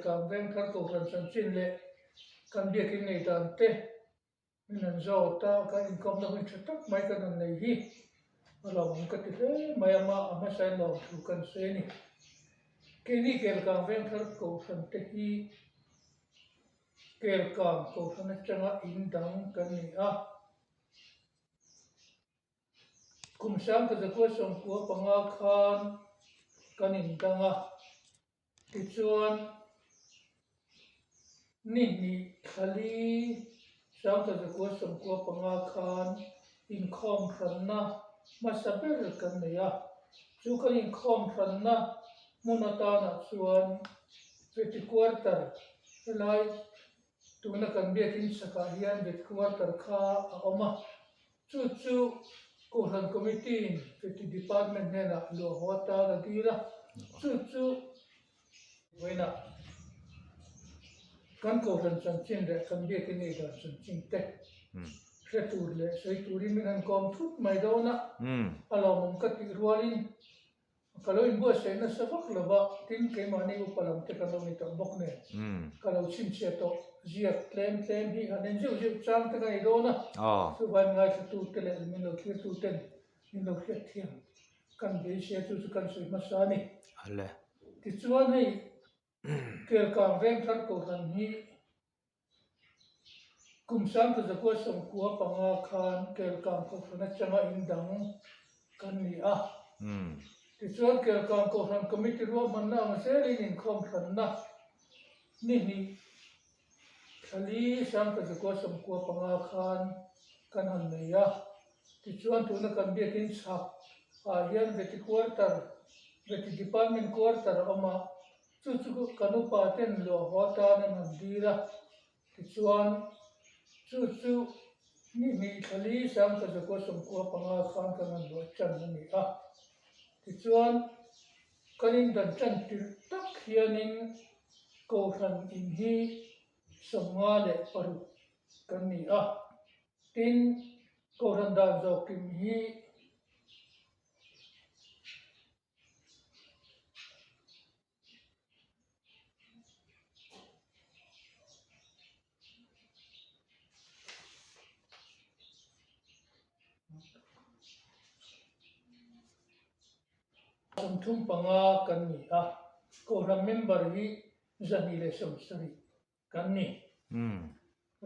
kam veng thar ko ran san chin le kan bia kin nei dan te nan zo ta ka income na hun chatak mai kan an nei hi ala mong ka ti he mai ama ama sai lo thu kan se ni ke ni kel kam veng thar ko san te hi kel kam ko san changa in dang kan ni a kum sang ka zakwa som ko panga khan kan in danga ti chuan ni khali sang ka zakwa som ko panga khan in khom khan na masaber kan ni a chu kan in khom khan na munata na chuan veti quarter lai tuna kan biakin saka hian veti quarter kha a oma chu kohan committee veti department nena lo hota la dira chu wena kan kohan san chin re kan biakin ni dan san chin te setur le seiturin min an kom thut mai dona alo mong ka ti rualin kalau in buat saya nak sebab laba tin ke mana ibu palam te kalau ni tak bok ne kalau chin sia to zia claim hi anen jiu chang te kai do na so ban ngai tu te le min lo khir tu ten min lo khir thiam kan be sia tu kan sui masani alle ti chuan hei kel kam veng thar ko han hi kum sang ka zakwa som kuwa panga khan kel kam ko na changa in dang kan ni a ti chuan kel kam ko han committee ro man na ma se rin in khom khan na ni khali sang ka zakwa som kuwa panga khan kan han nei a ti chuan tu na kan biakin chhak a hian veti quarter veti department quarter oma chu kanu pa ten lo hota na man dira ti chuan chu ni khali sang ka zakwa som kuwa panga khan kan han lo chan ni a ti chuan kanin dan chan tir tak hianin ko han in hi somnga le paru kan ni a tin ko han dan zo kim hi thum panga kan ni a ko ram member hi zani le som sari kan ni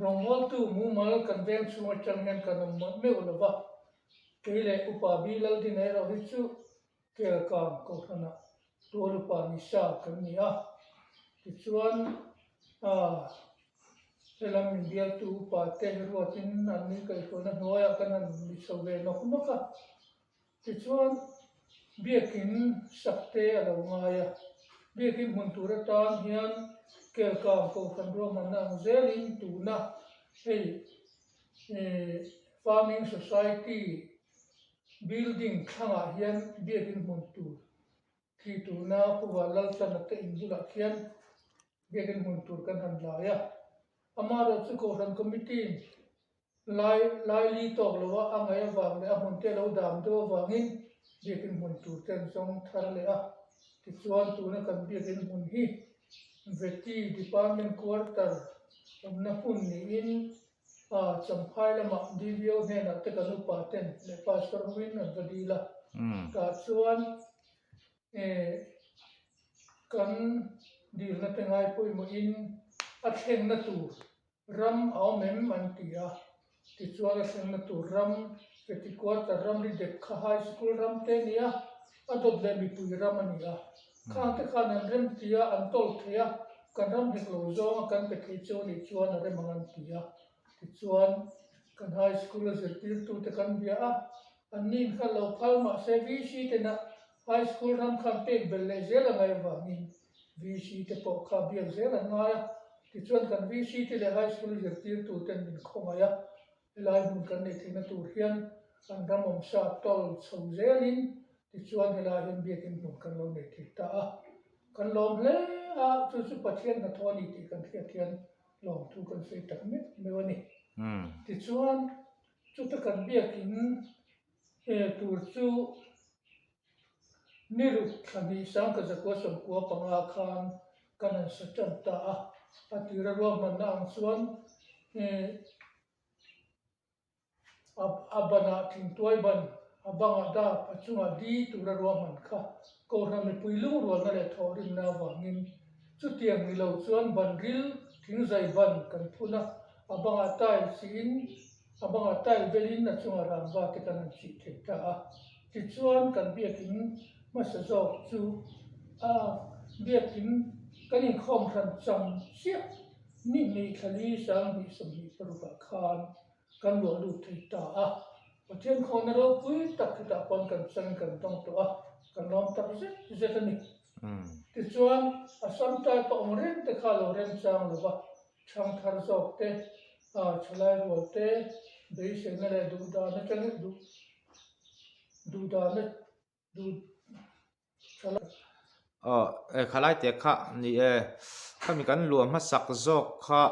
rongwal tu mu mal kan veng chunga changhen kan me ulova kele upa bilal din ai ro hi chu kel kam ko hana tolu pa ni sa kan ni a ti chuan a elam india tu pa te ruatin an ni kai ko na noya kan an ni so ve nok noka ti chuan biakin sakte alo ngaya biakin muntura tan hian kel kam ko kan ro man na zelin tu na hei farming society building thanga hian biakin muntur thi tu na puwalal chana te injula hian biakin muntur kan han laya amaro chu ko ran committee lai li tok lowa angaya wang le amun te lo dam do wangin biakin muntur ten song thar le a ti chuan tu na kan biakin mun hi veti department quarter na hun ni in champhai lama divio ne na te kanu pa ten le pastor win an vadila ka chuan kan dir na te ngai poi mo in a thleng na tu ram au mem an tia ti chuan a thleng na tu ram veti quarter ram ri dep kha high school ram te nia adot le mi pui ram ania khang te khan an rem tia an tol thea kan ram dik lo zonga kan pe thei chu ni chuan a rem an tia ti chuan kan high school a zirtir tu te kan bia a an nin kha lo phalma se vc te na high school ram khan pe bel le zela ngai wangin vc te po kha bia zela ngaya ti chuan kan vc te le high school zirtir tu ten min khomaya lai mun kan nei thina tur hian an ramom sa tol chho zelin ti chuan helai hian biakin mun kan lo nei thei ta a kan lom hle a chu pathian na thawni ti kan thian lom thu kan sei tak me wani ti chuan chu ta kan biakin tur chu niru khani sang ka zakwa som kuwa panga khan kan an sa chan ta a tira ro man na ang chuan abana thing tuai ban abanga da pachunga di tura ro man kha ko ram mi puilung ro na le thorin na wangin chu tiang ni lo chuan ban ril thing zai ban kan phuna abanga tai sin abanga tai velin na chunga ram ba te kan an chi the ta ti chuan kan biakin ma sa zo chu biakin kan in khom ran cham sia ni khali sang ni som ni paruka khan kan lo lu thei ta pathian khona ro pui tak ta pon kan sang kan tong to kan lom tak zet ani ti chuan asam ta to ongren te kha lo ren chang lo ba chang thar zok te chalai ro te dei se na le du da na chang du da na du chalai khalai te kha ni khami kan luam ma sak zok kha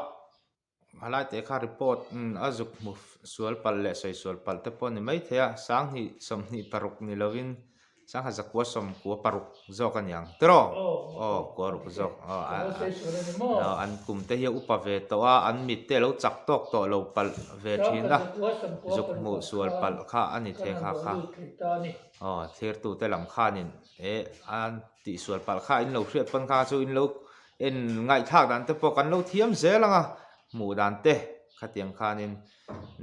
khalai te kha report azuk mu sual pal le sai sual pal te pon ni mai thea sang hi som ni paruk ni lovin sang ha zakwa som ko paruk zok an yang tro ko ruk zok an kum te hi upa ve to an mit te lo chak tok to lo pal ve thin da zuk mu sual pal kha ani the kha ther tu te lam kha nin an ti sual pal kha in lo hriat pan kha chu in lo en ngai thak dan te po kan lo thiam zelanga mu dan te khatiang khanin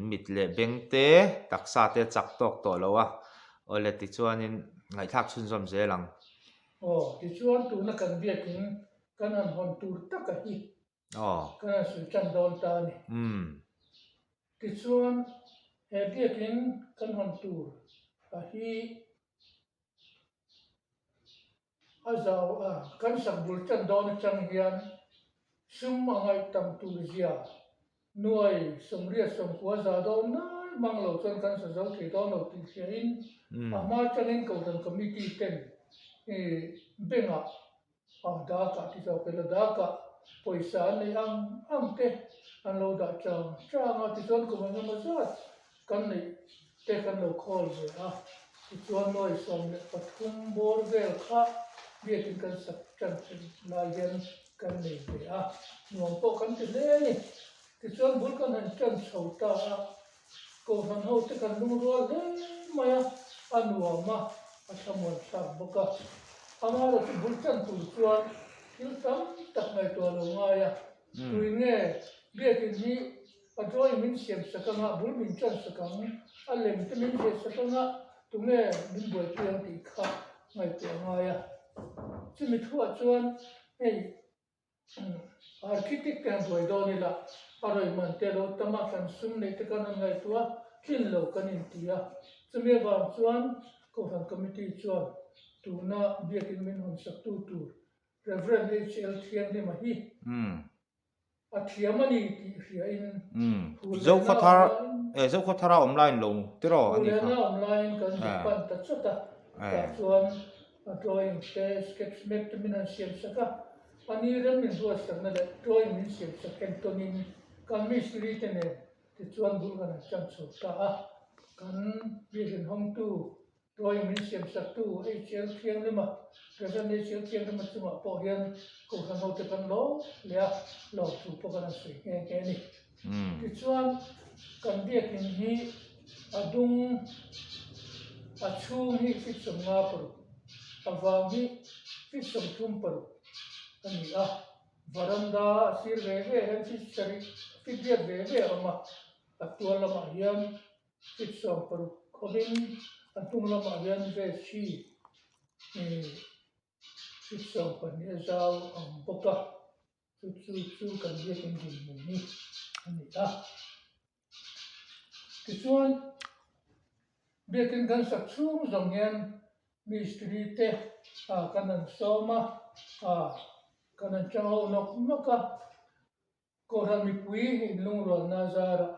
mit le beng te taksa te chak tok to lo ole ti chuanin ngai thak chun som zelang ti chuan tu na kan biakin kan an hon tur tak a hi kan su chan don ta ni ti chuan he biakin kan hon tur a hi azau kan sak bul chan don chang hian sum angai tam tu zia nuai somria som kwa za don na manglo chuan kan sa zo thei don lo ti sia in ma chanin ko dan committee ten benga da ka ti zo pela da ka poisa nei ang te an lo da chang ti chuan ko ma ma za kan nei te kan lo khol ve ti chuan noi som le pathum bor vel kha biakin kan sak chan la yan kan nei ve nuam po kan ti le ni ti chuan bul kan han chan chho ta ko han ho te kan lung ro le maya anuama athamon sak boka amaro ti bul chan tu chuan til tam tak ngai to lo ngaya tui nge biakin hi adroi min siam sakanga bul min chan sakang alem te min je sakanga tunge min boi tiang ti kha ngai to ngaya chumi thua chuan architect kan boi do ni la aroi man te lo tama kan sum nei te kan ngai tua kin lo kan in tia chumi ba chuan ko han committee chuan tuna biakin min hon sak tu reverend HL thiam ni ma hi thiamani ti hria in zo khathara online lo tiro ani kha online kan pan ta chata chuan drawing sketch map te min an siam saka ani ram min duas tak na le drawing min siam saken tonin kan mystery te ne ti chuan bul kan chan chho ta kan biakin hong tu drawing min siam sak tu HL thiam ni ma reverend HL thiam ni ma chuma po hian ko han ho te kan lo le lo tu po kan sui nge ni ti chuan kan biakin hi adung achung hi fit som nga paru awang hi fit som thum paru ani varanda asir ve hen fit sari fit ve ama atual lama hian fit som paru kholin atung lama hian ve chi fit som pani zau boka chu kan biakin din ni ani ti chuan biakin kan sak chung zong hian mystery te kan an soma kan an chang ho nok maka ko ran mi pui in lung ro na zara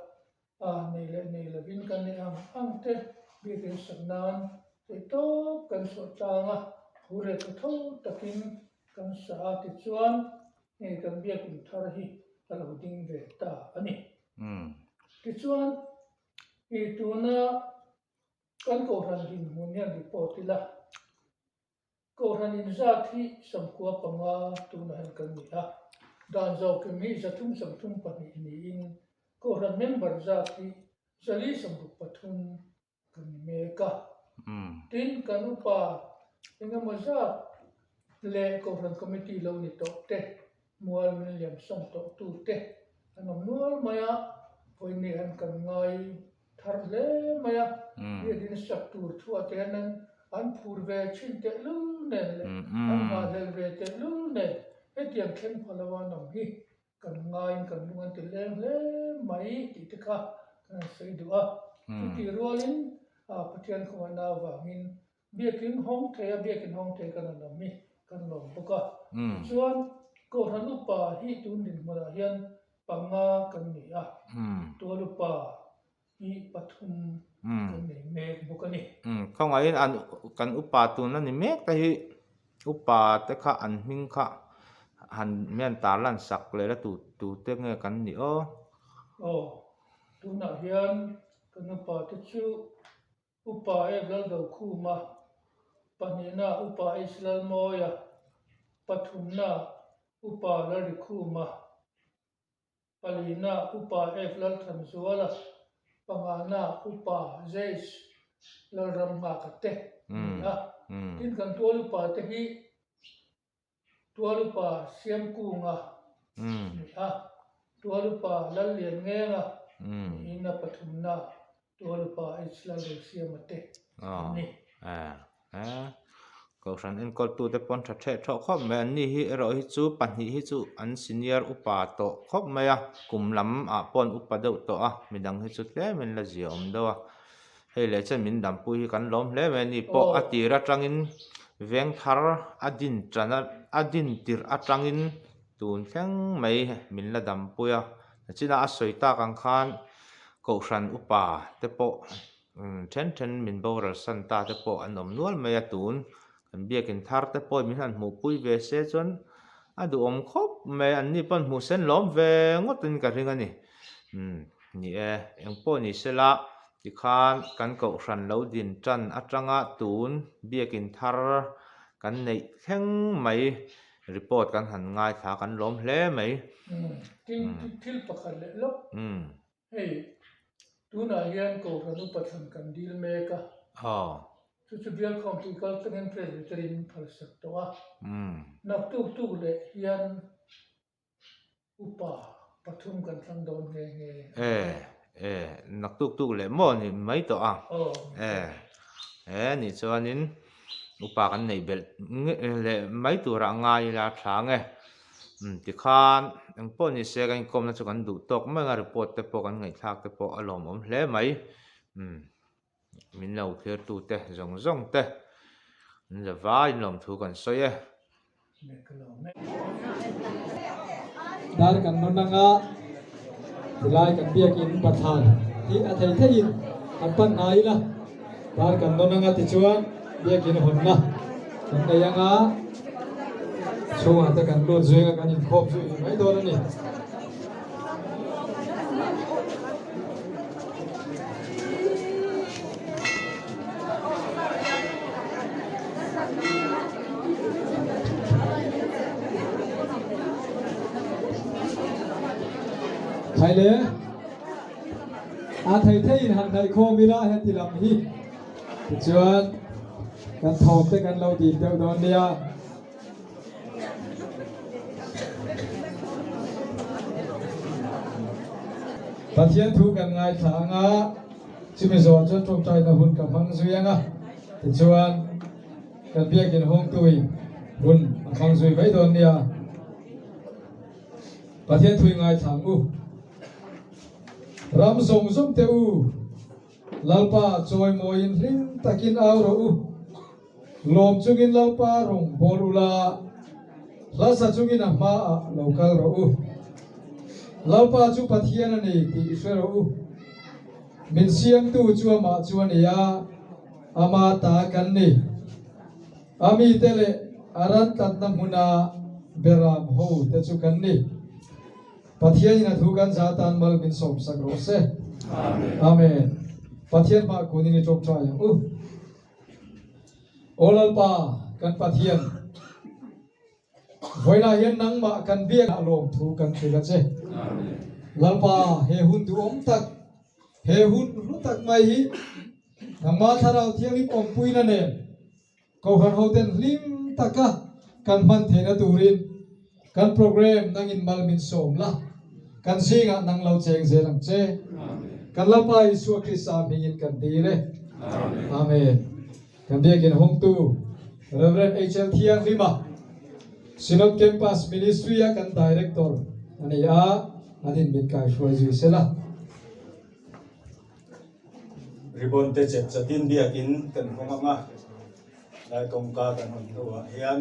nei le vin kan ni ang te biakin sak nan te to kan so tanga hure ko tho takin kan sa ti chuan kan biakin thar hi alo ding ve ta ani ti chuan i tuna kan ko ran din mun yan report la ko ran in za thi sam kwa panga tu na han kan ni a dan zo ke mi za thum sam thum pa ni in ko ran member za thi zali sam bu pathum kan me ka tin kan pa inga ma za le ko ran committee lo ni to te mual min liam som to tu te anom nual maya poi ni han kan ngai thar le maya ye din structure thua te nan an phur ve chin te lu ne le an ma del ve te lu ne e tiam khen phalawa nam hi kan ngai kan lungan te le mai ti te kha kan sei du a ti rolin a pathian ko na wa min biakin hong te kan nam mi kan lom boka chuan ko hanu pa hi tun din mara hian panga kan ni a to lu pa hi pathum kan nei me bokani không ai an kan upa tu na ni mek ta hi upa te kha an hming kha han mian tar lan sak le la tu te nge kan ni o tu na hian kan pa te chu upa e gal do khu ma panina upa islal moya pathum na upa la ri khu ma palina upa e lal tham zuala pangana upa zeis lal ram ma ka te tin kan tualu pa te hi tualu pa siam ku nga tualu pa lal lian nge nga ina pathum na tualu pa islal le siam te ni ko ran en kol tu te pon tha the tho khop me ni hi ro hi chu pan hi chu an senior upa to khop me ya kum lam a pon upa do to a midang hi chu tle men la ziom do a hei le chen min dam pu hi kan lom hle me ni po atira tangin veng thar adin trana adin tir atangin tun thleng mai min la dam pu ya china a soita kang khan ko ran upa te po ten min boral san ta te po anom nual mai atun kan biakin thar te po min han mu pui ve se chon adu om khop me an ni pan mu sen lom ve ngotin ka ringa ni ni eng po ni sela ti khan kan ko ran lo din tran atanga tun biakin thar kan nei thleng mai report kan han ngai tha kan lom hle mai til pakhat le lo hei tu na hian ko ranu patham kan dil me ka chu bial county kaltenen presbyterian phalsak to a nak tu le hian upa pathum kan thang don nge nak tu le mo ni mai to a ni chuanin upa kan nei bel le mai tu ra ngai la tha nge ti khan ang po ni se kan kom na chu kan du tok mai nga report te po kan ngai thak te po alom om hle mai min lo kher tu te zong te za vai lom thu kan soye dar kan nonanga tilai kan biak in pathan ti athai thein kan pan nai la dar kan nonanga ti chuan biak in honna kan dayanga chunga ta kan lo zuenga kan in khop zu mai do ni thai le a thai thein han thai kho mila he ti lam hi ti chuan kan thom te kan lo ti deu don nia pathian thu kan ngai thanga chimi zo chon trong chai na hun kam hang zuyanga ti chuan kan biak in hong tui hun khang zui bai don nia pathian thui ngai thang u ram song zum te u lalpa choi moin hling takin aw ro u lom chungin lalpa rong bolula lasa chungin a ma a lokal ro u lalpa chu pathian ani ti isero u min siam tu chu ma chu ania ama ta kan ni ami tele aran tat na muna beram ho te chu kan ni pathian na thu kan satan mal min som sakro se amen pathian ma ko ni chok cha ya u olalpa kan pathian voila hian nangma kan biak alom thu kan thila che lalpa he hun tu om tak he hun lu tak mai hi nangma tharau thiang lim om puina ne ko han hoten lim taka kan man thena turin kan program nangin malmin som la kan singa nang lau cheng zelang che kan lalpa Isu Krista mingin kan dire amen kan biakin hong tu Reverend H.L. Thiang Lima Synod Campus Ministry kan director ani a adin bin kai shoi sela ribon te chep chatin biakin kan honganga lai kongka kan hon thua hian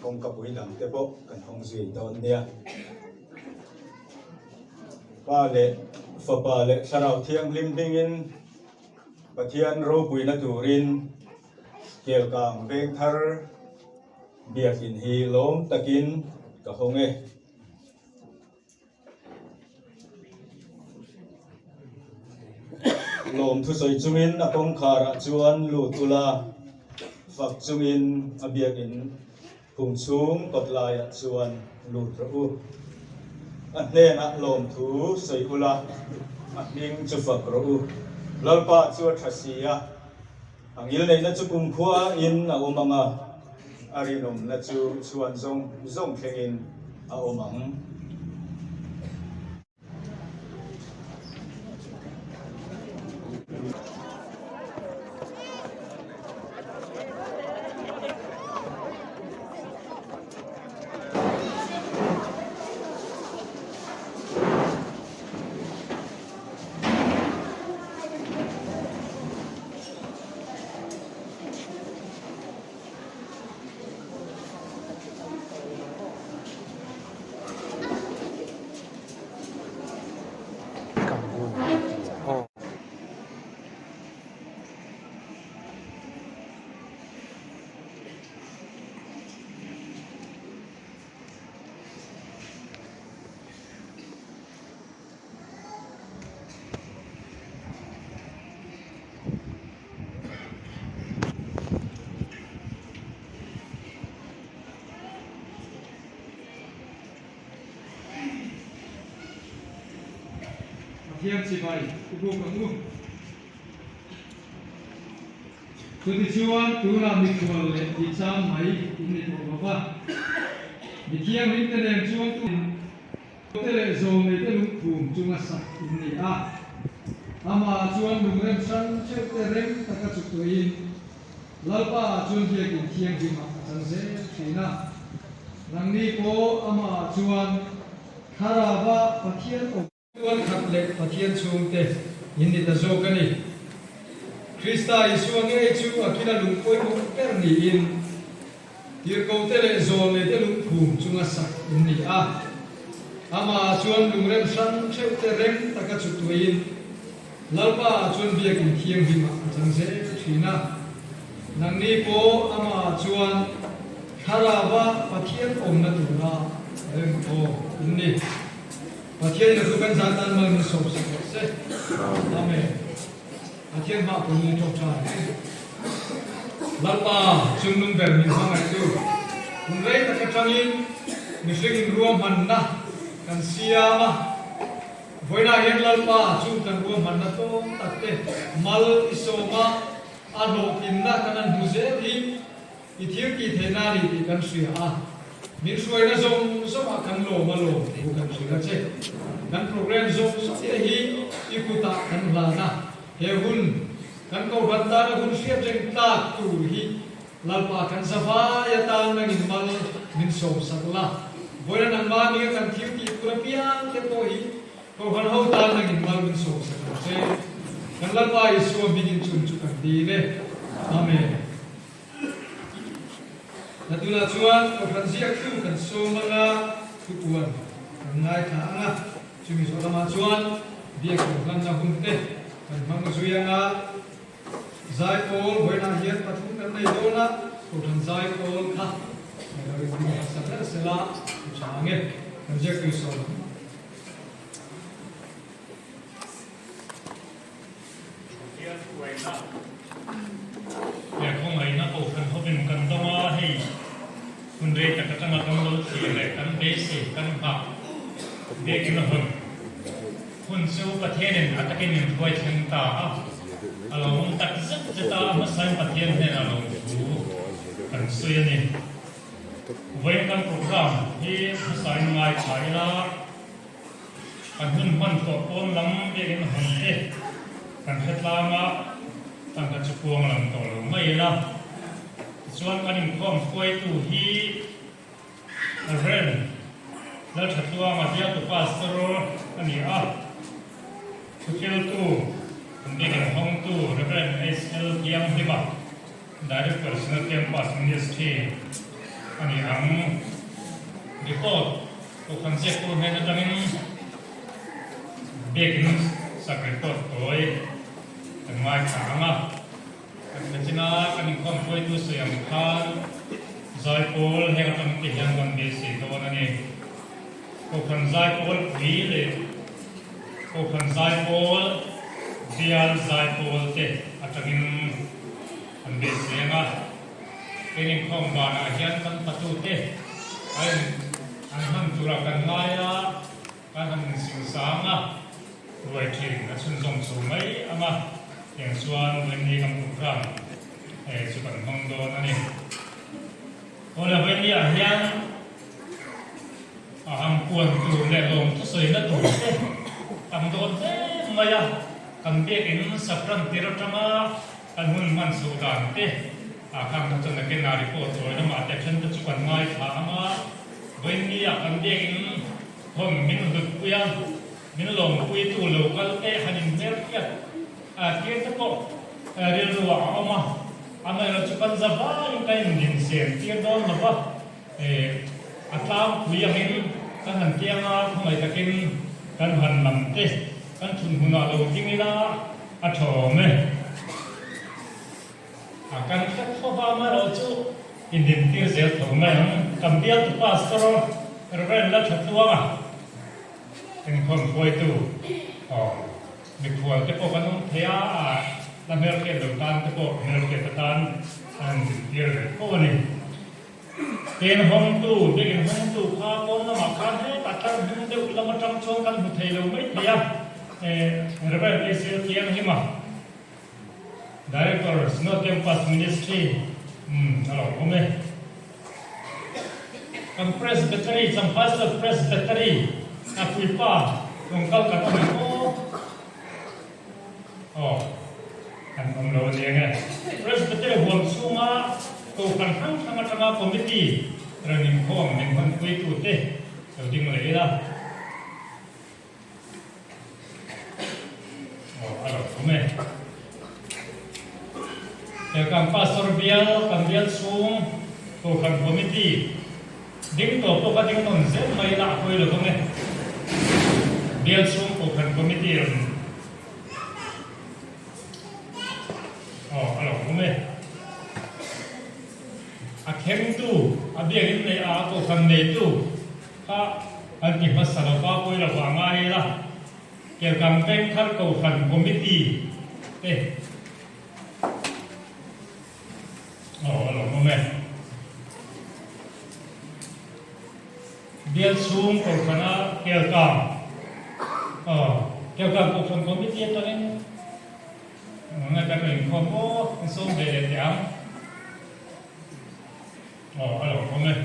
kongka pui dang te po kan hong zui don nia pa le fa pa le sarau thiang lim dingin pathian ro pui na turin kel kang veng thar biakin hi lom takin ka honge lom thu soi chungin a kong khara chuan lu tula fak chungin a biakin khung chung kotlai a chuan lu tru a hnen a lom thu soi ula a ning chu fak ro lalpa chu thasia angil nei na chu kum khua in a omanga arinom na chu chuan zong thlengin a omang Thiang si bai ubu kamu Tudi chuan tu na mi khol le ti cham mai ini to baba mi thiang lim te lem chuan tu te le zo me te lung khum chunga sa ini a ama chuan lung rem san che te rem taka chu tu in lalpa chuan dia ki thiang ji ma chan se thina nang ni ko ama chuan kharawa pathian tuan khat le pathian chung te inni ta zo kani Krista Isu nge chu akina lung poi mu per ni in tir ko te le zo le te lung khum chunga sak inni a ama chuan lung rem san cheu te rem taka chu tu in lalpa chuan bia kin thiang hi ma chang se thina nang ni ko ama chuan kharawa pathian om na tu ra rem ko inni pathian na tukan zatan mal ni sob se amen pathian ma ko ni tok cha lalpa chungnung ber min hang ai tu kun rei ta changin mi sing ruam man na kan siama voina hen lalpa chu kan ruam man na to tatte mal isoma alo kinna kanan buze hi ithir ki thena ri ti kan sia a min suai na zong ma kan lo ma lo bu kan sia che kan program zong se hi ikuta kan la na he hun kan ko banda na hun sia jeng ta tu hi lalpa kan sava ya ta na ngin mal min so sakla boina nan ma ni kan thiu ki pura piang te po hi ko han ho ta na ngin mal min so sakla che kan lalpa isu bigin chun chu kan di ne amen Natula chuan ko franzia khu kan so manga tupuan ngai tha anga chumi so lama chuan bia ko kan na hunte kan mang zuyanga zai kol boina hian pathum kan nei dona ko than zai kol kha ri ni sa sela change kan je ku so ya không ai na ko kan hopin kan doma hei ด็กนักหุ่นสู้ประเทศเนี่ยอาจจะกินถ้วยเชิงตาอารมณ์ตัดจะตามาใส่ประเทศเนี่ยอารมณ์ดูกันสวยนี่เว้นกันโปรแกรมที่ใส่ง่ายใช้ละกันหุ่นมันตัวโอนลำเด็กนักหุ่นเอ๊ะกันเฮ็ดลามาตั้งแต่จุกวงหลังตัวลงไม่ละส่วนกันข้อมคุยตู้ที่เรนแล้วชัดตัวมาเที่ยวตัวพาสโตรอันนี้ทุกเที่ยวตู้คนเด็กห้องตู้เรนSL เกียมที่บ้าน Direct Personal Campus Ministry อันนี้รีพอร์ตตัวคอนเซ็ปต์ตัวนี้จะเป็นเด็กสักรีพอร์ตตัวเป็นไม้ขางเป็นจีน่ากันข้อมคุยตู้เสียงคานใจโพลให้กับคนที่ยังวันเบสิกตัวนั้นเองคนใจโพลผีเลยคนใจโพลเดียร์ใจโพลเตะอาจจะกินวันเบสิกเป็นข้อมบ้านอาเซียนกันประตูเตะอันนั้นตุลากันง่ายการทำสิ่งสร้างรวยจริงและสุนทรสูงไหมอย่างส่วนวันนี้กำลังกลางสุพรรณห้องโดนนั่นเองวันนี้ยังควรดูแลลงทุกสิ่งนั่นตัวกำโดนไม่ยากกำเบียกินสับรันติรธรรมะอันหุ่นมันสุดานเตะคำนั้นจะนักนารีโพสต์โดยน้ำมันแต่ฉันจะจุกันไม่ถามวันนี้กำเบียกินคนมินดุกุยันมินลงคุยตัวโลกัลเตะหันเนื้อเกียkita kok rindu ama yang cepat zabah yang kain dinsen dia don apa atau kuya ini kan nanti yang aku nggak takin kan hanam teh kan cuma lalu tinggi lah atau akan kita coba meroju identik saya tahu kemudian tu pastor rendah tertua yang konvoy ituมีขวดที่พวกกันต้องเทียแล้วเมื่อเกิดเหตุการณ์ที่พวกเมื่อเกิดเหตุการณ์อันเดียวกันพวกนี้เป็นห้องตู้เป็นห้องตู้ข้าวต้มน้ำมันข้าวให้ตัดกันดึงเดี๋ยวเรามาจำชงกันหุ่นเทเราไม่เทียเราไปเสียเทียนให้มา Director Snow Campus Ministry ฮัลโหลผมเองกัน Presbytery สัมภาษณ์ Presbytery คุยป้าลงเข้ากันไปอันของเราเนี่ยไง Presbytery ห่วงสู้มาตัวกันทั้งคอมมิตี้เรื่องนี้ข้อมันเป็นคนคุยตัวเต้เราจริงเลยล่ะอะไรผมเองแต่การพาสร์เบียลการเรียนสูงตัวกันคอมมิตี้ดิ้งตัวกันดิ้งนนเส้นไม่ละคุยเลยผมเองเรียนสูงตัวกันคอมมิตี้อะไรผมเองเข้มตู้เบียกินเลยตัวคันเนตู้ถ้าอันที่ภาษาเราป้าคุยเราว่าง่ายละเกี่ยวกับเป็นขั้นตัวคันคอมมิตี้อะไรผมเองเบียสูงตัวคันเกี่ยวกับตัวคันคอมมิตี้ตัวนี้งั้นจะเป็นข้อมูลส่งเด็ดๆอย่างอะไรผมเอง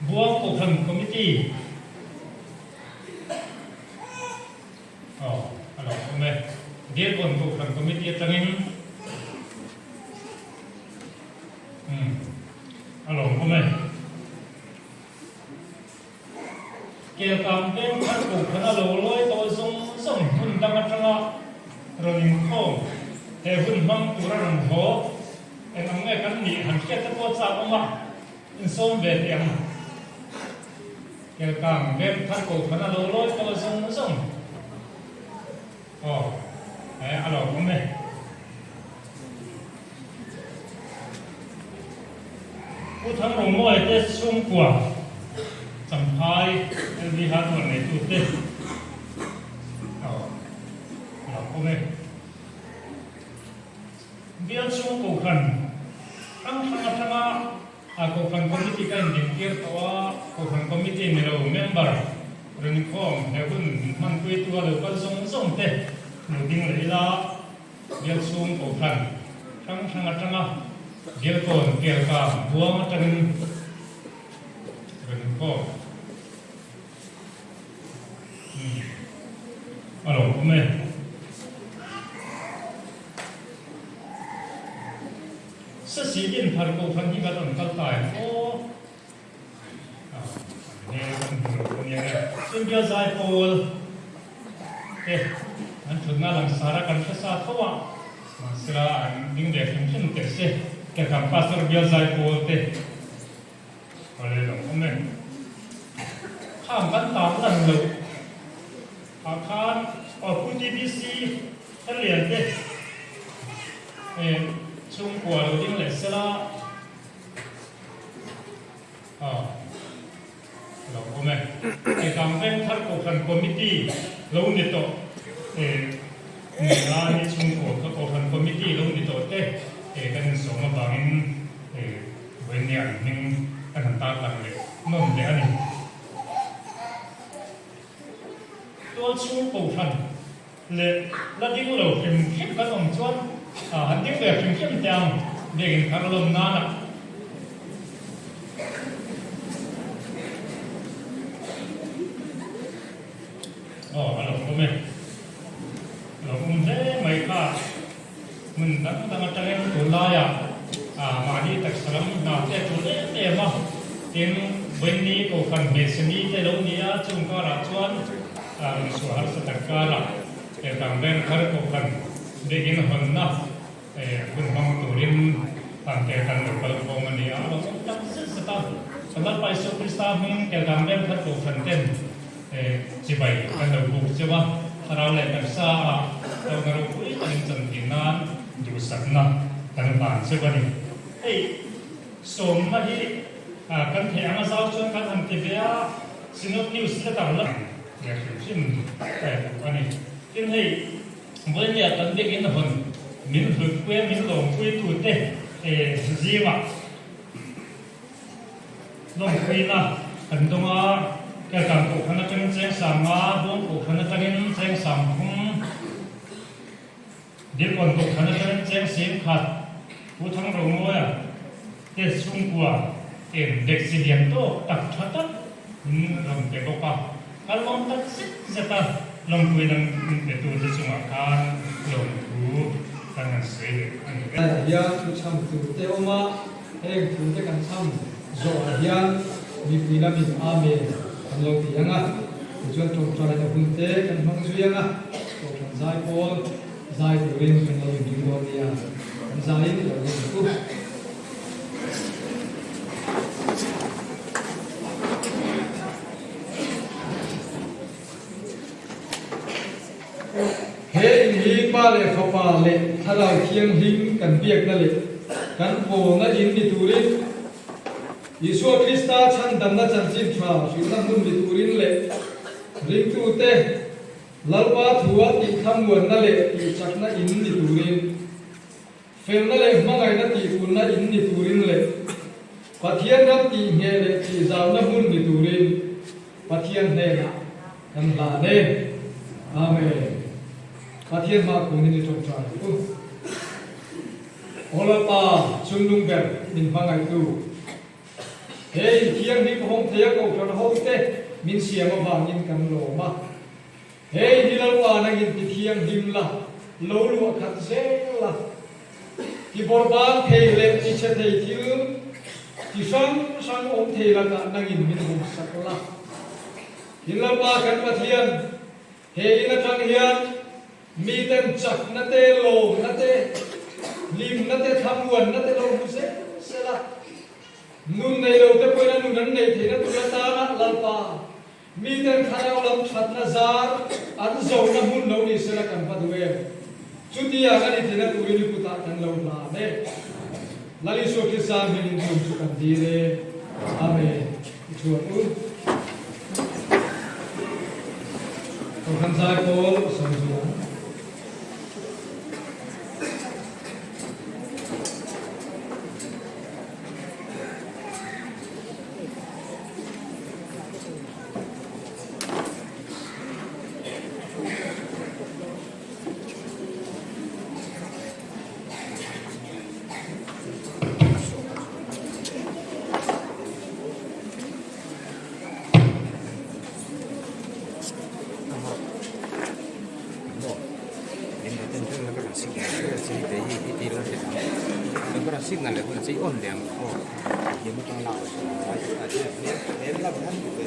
บัวผู้ทำคอมมิตี้อะไรผมเองเดี๋ยวคนผู้ทำคอมมิตี้ตั้งนี้อะไรผมเองเกี่ยวกับเป็นขั้นผู้ขณะเราลอยตัวส่งหุ่นตั้งแต่ละเราหนึ่งข้อแต่หุ่นมั่งตัวเราหัวไอ้ทำไงกันนี่หันเกี่ยวกับตัวสาวมาอินโซมเบียงเกี่ยวกับเว็บท่านกูขณะเราลอยตัวส่งอะไรผมเองผู้ทำรงมวยเตะสูงกว่าสัมภาระวิหารวันในตัวเตะอะไรผมเองเบียร์สูงกว่ากันทั้งaku kan komiti kan dikir tawa aku kan komiti melo member rừng khom theo hun man quy tua được con sông sông tê nụ tiếng lấy ra việc xuống cổ phần trăng việc còn kiểu cả buông trăng rừng khom alo hôm nay sẽ sử dụng phần cổ phần như vậy là cần tài ôซึ่งเยอะใจโพลอันชุดนั้นหลังสารกันแค่สาธว่าสระอันดิ้งเด็กถึงขึ้นเตะเสแกทำภาษาเยอะใจโพลอะไรหรอกผมเนี่ยข้ามกันตามนั่นเลยอาคารคุณทีบีซีท่านเรียนช่วงกว่าเราดิ้งเลยสระเราก็ไม่ไอ้การเป็นทัศน์ของคอมมิตี้เราเนี่ยตัวในร้านนี้ชุมชนเขาของคอมมิตี้เราเนี่ยตัวกันสองมาบางเว้นเนี่ยนึงกันตาหลังเลยนั่นเดี๋ยวนี้ตัวชุมชนเลยแล้วที่เราเข้มกันองชวนอันที่แบบเข้มจังเด็กคารลมนานะเราก็ไม่เราคงจะไม่กล้ามันตั้งใจตัวลายมาดีแต่สลัมน่าจะตัวเล็กมาเอ็มวันนี้ก็คันเบสนี้จะลงนี้จุงก็รับชวนสวรรค์สตักการะแต่ต่างเป็นคาร์ก็คันเด็กินหันนะคุณบังตัวริมต่างแต่กันหรือเปล่าพวกมันนี้เราต้องจับสิ่งสตาร์สำหรับไปสุขสตาร์มึงแต่ต่างเป็นคาร์ก็คันเต็มจีบกันเราบุกใช่ปะเราเล่นแบบซ่าเราเราคุยกันจนที่นั้นดูสักนะกันบ้านใช่ปะนี่สมมาที่กันแถมมาสาวชวนกันทำทีวีสินนิวส์ต่างๆเนี่ยคือชิมวันนี้ที่ให้วันนี้ตอนเด็กอินทนมินฝึกเพื่อมินลงคุยตัวเต้จีวะลงคุยนะกันตรงแกการปลูกขนาดเป็นแสงสามมาดวงปลูกขนาดเป็นแสงสามพุ่งเดี๋ยวก่อนปลูกขนาดเป็นแสงสีขัดผู้ทั้งโรงมวยเด็กสุ่มกว่าเด็กสีเดียนโตตักชัดตัดลงเด็กก็ป่ะการลงตัดสิจะตัดลงคุยดังเด็กตัวจะสุ่มอาการลงถูกันนั่นสิยาทุชำตุเตอมาเองทุเตกันซ้ำโจยามีปีละมีอาเมอันลงที่ยังจนตรงใจจะหุ่นเตะกันมังสุยังตรงใจโพลใจตัวเองเป็นเราอยู่ดีกว่าเนี่ยใจนี่เราอยู่กูเฮ้ยมีป้าเล่เขาป้าเล่ถ้าเราเคียงหิ้งกันเบียกนั่นเลยกันโผล่นั่นอินดิตูริยิสุคริสต์ฉันดำนัจันจิตฟ้าสุนัขมุนดิตูรินเล่ริงตูเตลลปาทัวติขมวนนั่นเล่ติจักนั่นอินดิตูรินเฟลนั่นเล่มังไงนั่นติคุณนั่นอินดิตูรินเล่ปะเทียนนั่นติเฮเล่ติจาวนั่นมุนดิตูรินปะเทียนเน่นะกันลาเน่อาเมนปะเทียนมาคงนี่จงใจโอลปาชุนลุงแบบมินมังไงตูเฮ้ยเที่ยงนี้พงเทียก็ชนห้องเต้มินเสียมาบางยินกันโลมาเฮ้ยนี่เราว่านังยินที่เที่ยงหิมละโลลัวขัดเซละที่บอร์บานเทเลที่เชตเทที่ลืมที่สังองเทละกันนังยินมินหุสักละที่เราว่ากันปะเทียนเฮ้ยนักเรียนมีเต็มจักนัตเตโลนัตเตลิมนัตเตทำวันนัตเตโลหุเซละนุ่นในเราจะเป็นนุ่นนั้นในที่นั้นตุลตานะลาปามีแต่ข้าวลำชัดนาซาร์อันโซนหุ่นเรานี่เสละกันพัดเวจุดที่อย่างนี้ที่นั้นตุลิพุตากันเราลาเน่ลาลิโซคิสามินิจุจุกันดีเลยอาเมนชวนอุ้งคำสายโพลสมบูรณ์ signal le kun sei on lem o ye mo tang la a je ne la ban ku pe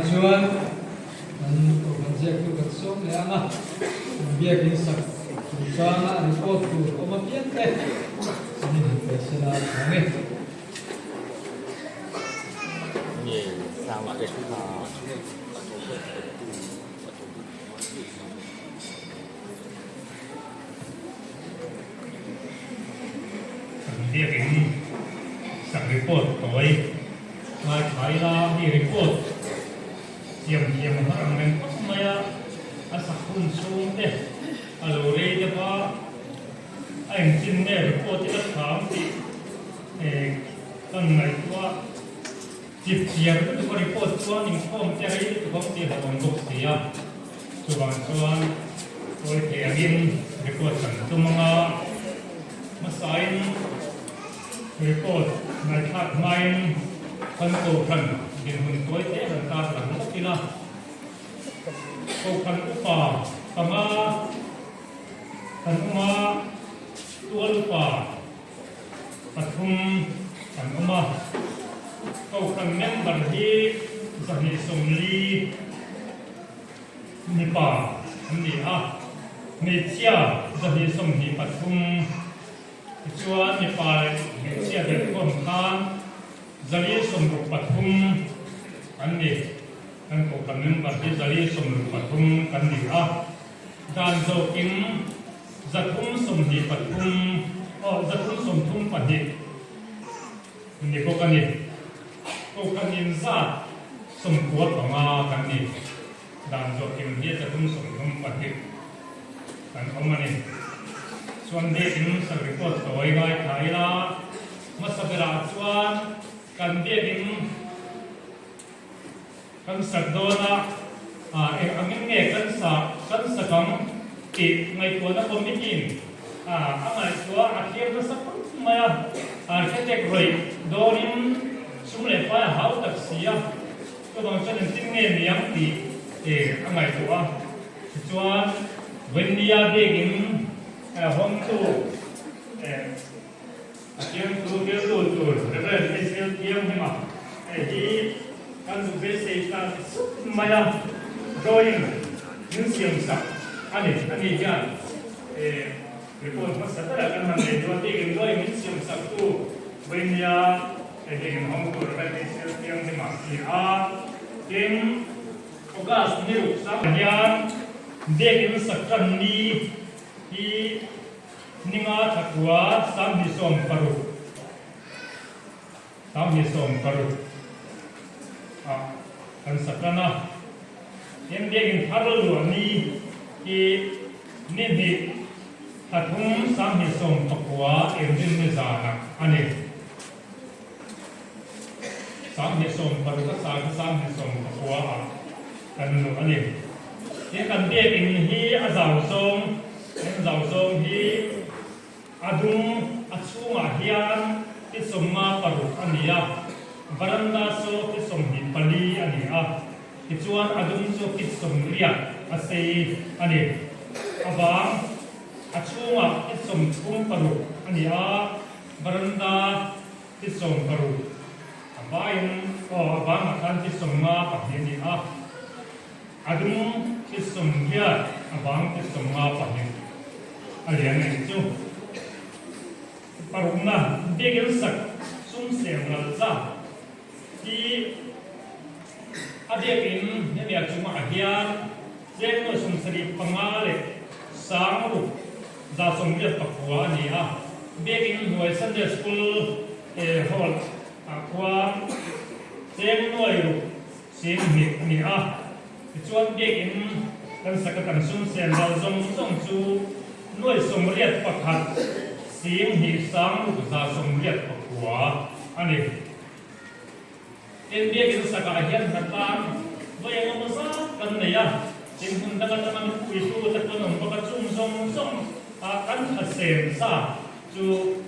Chuan an to kan jek tu kan som le ama bia kin sak sana report tu oma pian te ni te sala ne ni sa dia ini sak report toy mai khai la di report tiam harang men maya asa kun sung de alo re de ba anh chin ne report ti kham ti kan ngai tua chip tiam ko report chuan in form te hai ti ko ti hawang bok sia chuan oi te agin report kan tu mga masain report ngai khat main kan ko kan din hun toy te ran ta ran ko tina ko kan upa kama kan uma tual upa pathum kan uma ko kan member hi zahi somli ni pa ni a ni chia zahi somli pathum chuan ni pa chia de kom khan zali somruk pathum kan ni kan ko kan member hi zali somruk pathum kan ni a dan zo kim zathum somli pathum zathum somthum pathi ni ko kan in za somkuat panga kan ni dan zo kim hi zathum somthum pathi kan omani chuan de in sa report toy ngai thai la masabera chuan kan de in kan sakdona angin nge kan sa kam ti ngai ko na committee angai tua akhir na sa maya architect roi dorin sumle pa hau tak sia to bang chan tin nge niang ti angai tua chuan when dia de in home to akhir tu reverend Israel tiang hima hi kan su be se ta maya drawing museum sa ani jan report masatara kan man de do te in drawing museum sa tu wenya again home to reverend Israel tiang hima si a kem ogas niru sa jan de in sakkan ni hi ninga thakwa samhi som paru kan sakana endegin tharlu ani ki nibi hathum samhi som pakwa endin ne zana ani samhi som paru ka samhi som pakwa kan nu ani ye kan degin hi azau som hi adum achunga hian ti somma paru ania baranda so ti somhi pali ania ti chuan adum so ti somria asei ani abang achunga ti somthum paru ania baranda ti som paru abain abang akan ti somma pahini adum ti somria abang ti somma pahini alian itu parumna degel sak sum sem lalza di adekin ne ya cuma ahian zeno sum sri pangale sangru da sum dia pakwa ni begin hoi Sunday school hall akwa zeno ru sim ni chuan begin kan sakatan sum sem dal zong chu noi somriat pakhat sim hi sang za somriat pakwa ani en dia kita saka ahian hatan bayang masa kan ya tin hun dangan dangan isu takon baka sum akan hasem sa chu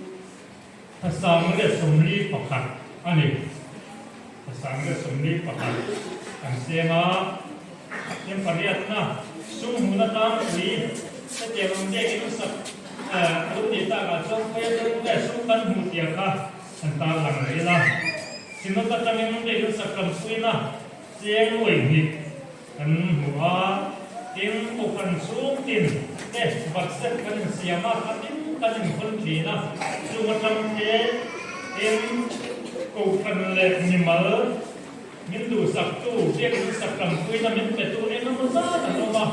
hasamriat somri pakhat ani hasamriat somri pakhat kan sema yang pariat na sum hunatang wi sejauh dia itu kalau kita kacau kayak itu sukan mutia kah antara langit lah. Sino kata memang dia itu sakam suina siang wih kan hua tim bukan sukin bakset kan siapa kan pun cina cuma macam tim bukan lek nimal min du sak tu dia min sak ram pui na min pe tu en na za ta no ma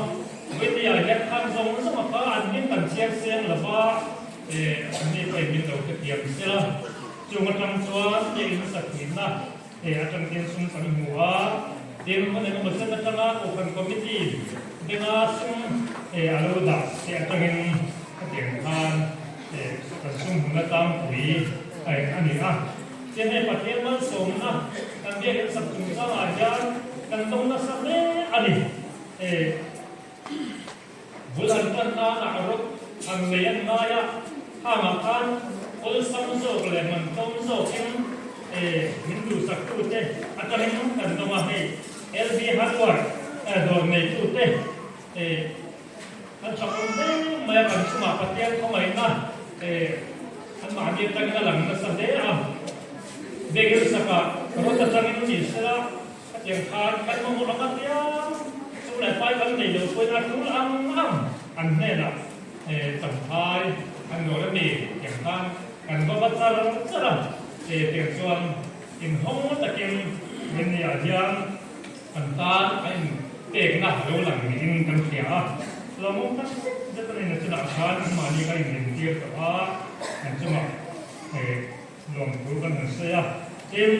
we ti ya ya khan zong so ma pa an min kan chiang siang la ba an ni pe min do ke tiam se la chu ma tang chuan dia in sak hin na atang tin sum sang huwa dia mo ne mo sa ta na open committee dengan sum alo da atang in tiang khan kan sum na tam pui ani a Jadi pakai masuk na, kan dia yang sabtu sama aja, kan dong na sampai ani, bulan kan na arok, ang layan maya, hamakan, oleh samso oleh mantau so yang Hindu saktu teh, atau yang kan dong ahai, LB hardware, dorme itu teh, kan sakun teh, maya kan cuma pakai kau main na, kan mahir tak kita lang na sampai Begir saka rota tangin ni sila yang kan kan mengurangkan dia sudah pai kan ni lo pun atul aneh lah sampai kan orang ni yang kan bawa cara persoalan in hong takin ini aja kan tekna lo lang in kan dia lalu kan jatuh ini sudah kan mani kan ini dia kan cuma lòng của con người xưa em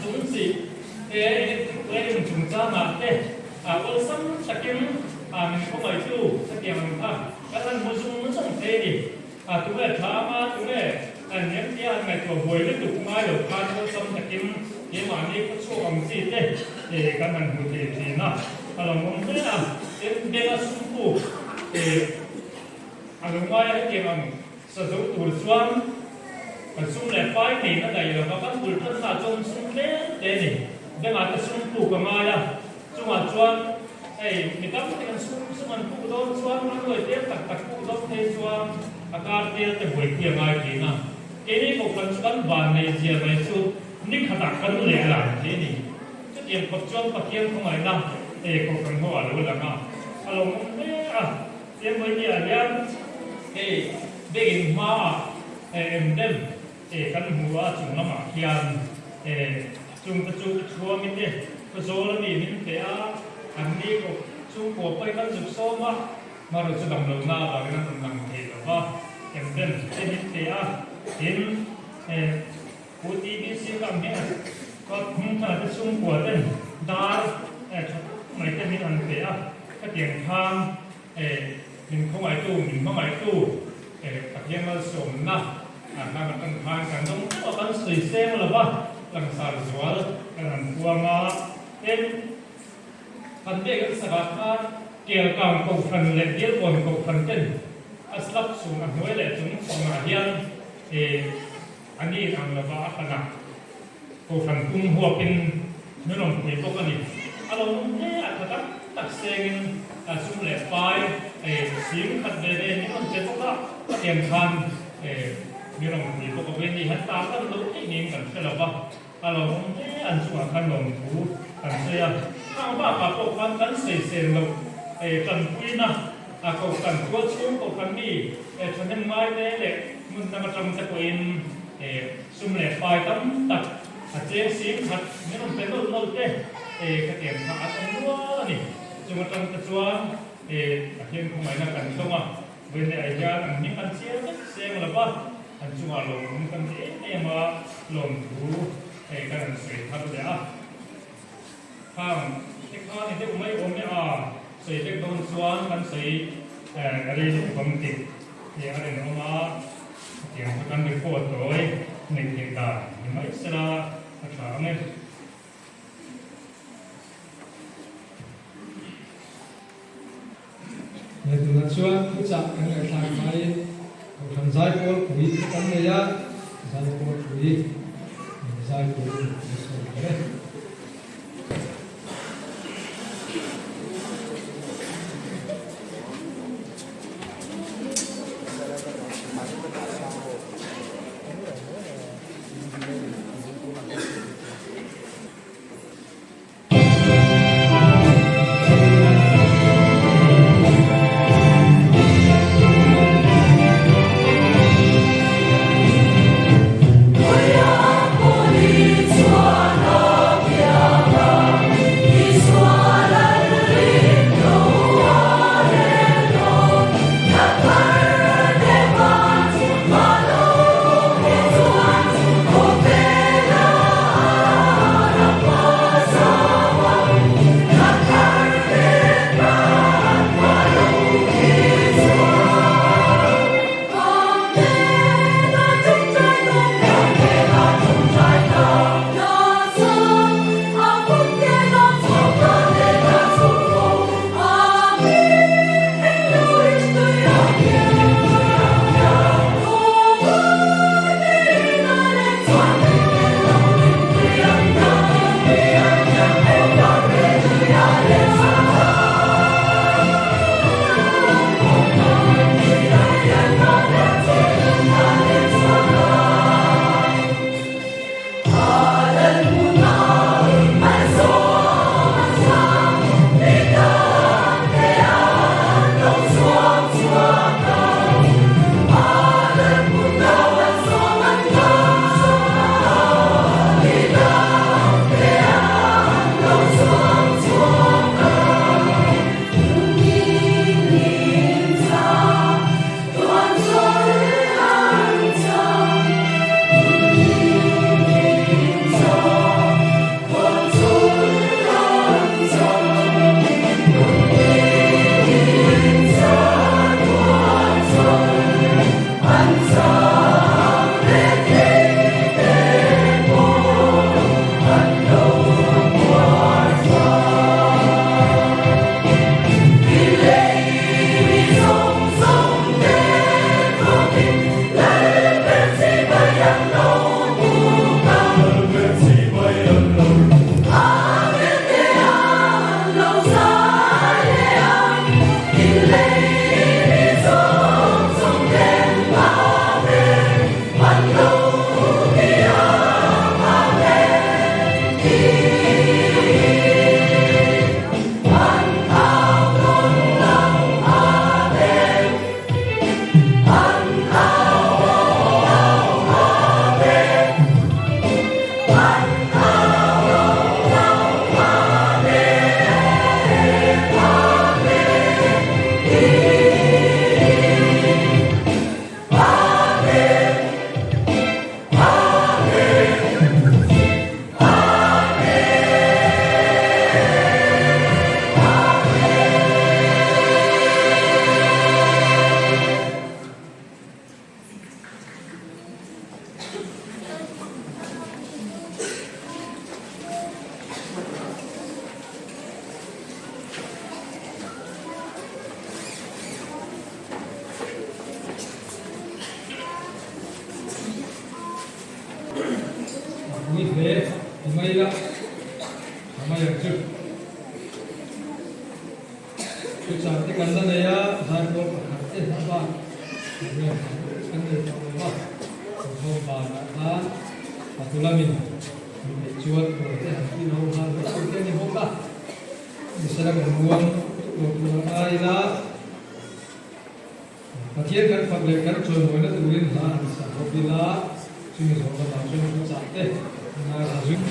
chúng gì em chúng ta mà con sắm tất nhiên mình có mấy chú tất nhiên các anh mua dùng nó xong thế đi chúng ta thả mà chúng ta những cái ngày tuổi hồi liên tục mai được con sắm tất nhiên cái mà đi có số ông gì thế thì các anh mua thì nó lòng ông thế em đem ra sung phụ anh ngoài cái mà sử dụng tủ xoắn kan sum le pai ni na dai lo ka kan pul tan sa chom sum le te ni de ma ta sum pu ka ma ya chuma chuan mi tam te kan sum an pu do chuan man loi te tak pu do te chuan akar te te boi ti ngai ti na ke ni ko kan chuan ban nei jia mai chu ni khata kan le la te ni chu tiem ko chuan pa kiam ko mai na ko kan ho alo la nga alo me te moi ni a ya begin ma em dem kan hua chung lama hian chung ta chu chua min de ko zo la mi min te a an ni ko chu ko pai kan juk so ma ro chu dam lo na ba kan nang he lo ba em dem te min te a in ko ti bi si kam he ko hum ta ta chung ko den dar mai te min an te a ka tiang tham min ko mai tu ka tiang mal som na karena bertengkar kandung akan selesai melebah langsar jual dengan buama dan pandai kan sekarang kelkang kau fan ledil pun kau fan ten aslap sungai nuai ledung pengajian ani ang lebah kana kau fan kum huapin menom itu kan ni kalau ada tak sengin sum lepai sim kat bede ni kan cetok yang kan như là một người có bên đi hết ta các đối tượng nhìn cần phải là bao kalau mungkin anh cuma akan mampu kan saya apa apa kan kan sesen lo kan pina aku kan kuat aku kan ni thằng mai le mun ta macam ta koin sumle pai tam tak aje sim hat ni non peno lo te katian ha atong dua ni cuma tang kecuan akhir kumaina kan toma benda aja ni kan siang lepas cuma lom kan ma lom tu kan sui thadu de kham tikha ni te umai om ne sui te don chuan kan sui ari bam ti ye ari no ma tiang kan de ko toi nei ti ta ni mai sala tha me Này từ lần xuân cứ chạm cái ngày thang mai phần giải phẫu quý cái này ya giải phẫu quý giải phẫu Hãy subscribe cho kênh Ghiền Mì Gõ để không bỏ lỡ ini deh mai lah sama yang tu tu cantik kan dah ya saya pun apa ini kan itu apa so pada patulamin cuat berarti hati nauhan berarti ni bola bisa berbuang air lah Akhir kan pakai cuci mana turin lah, bila sini orang langsung itu sate, nah langsung.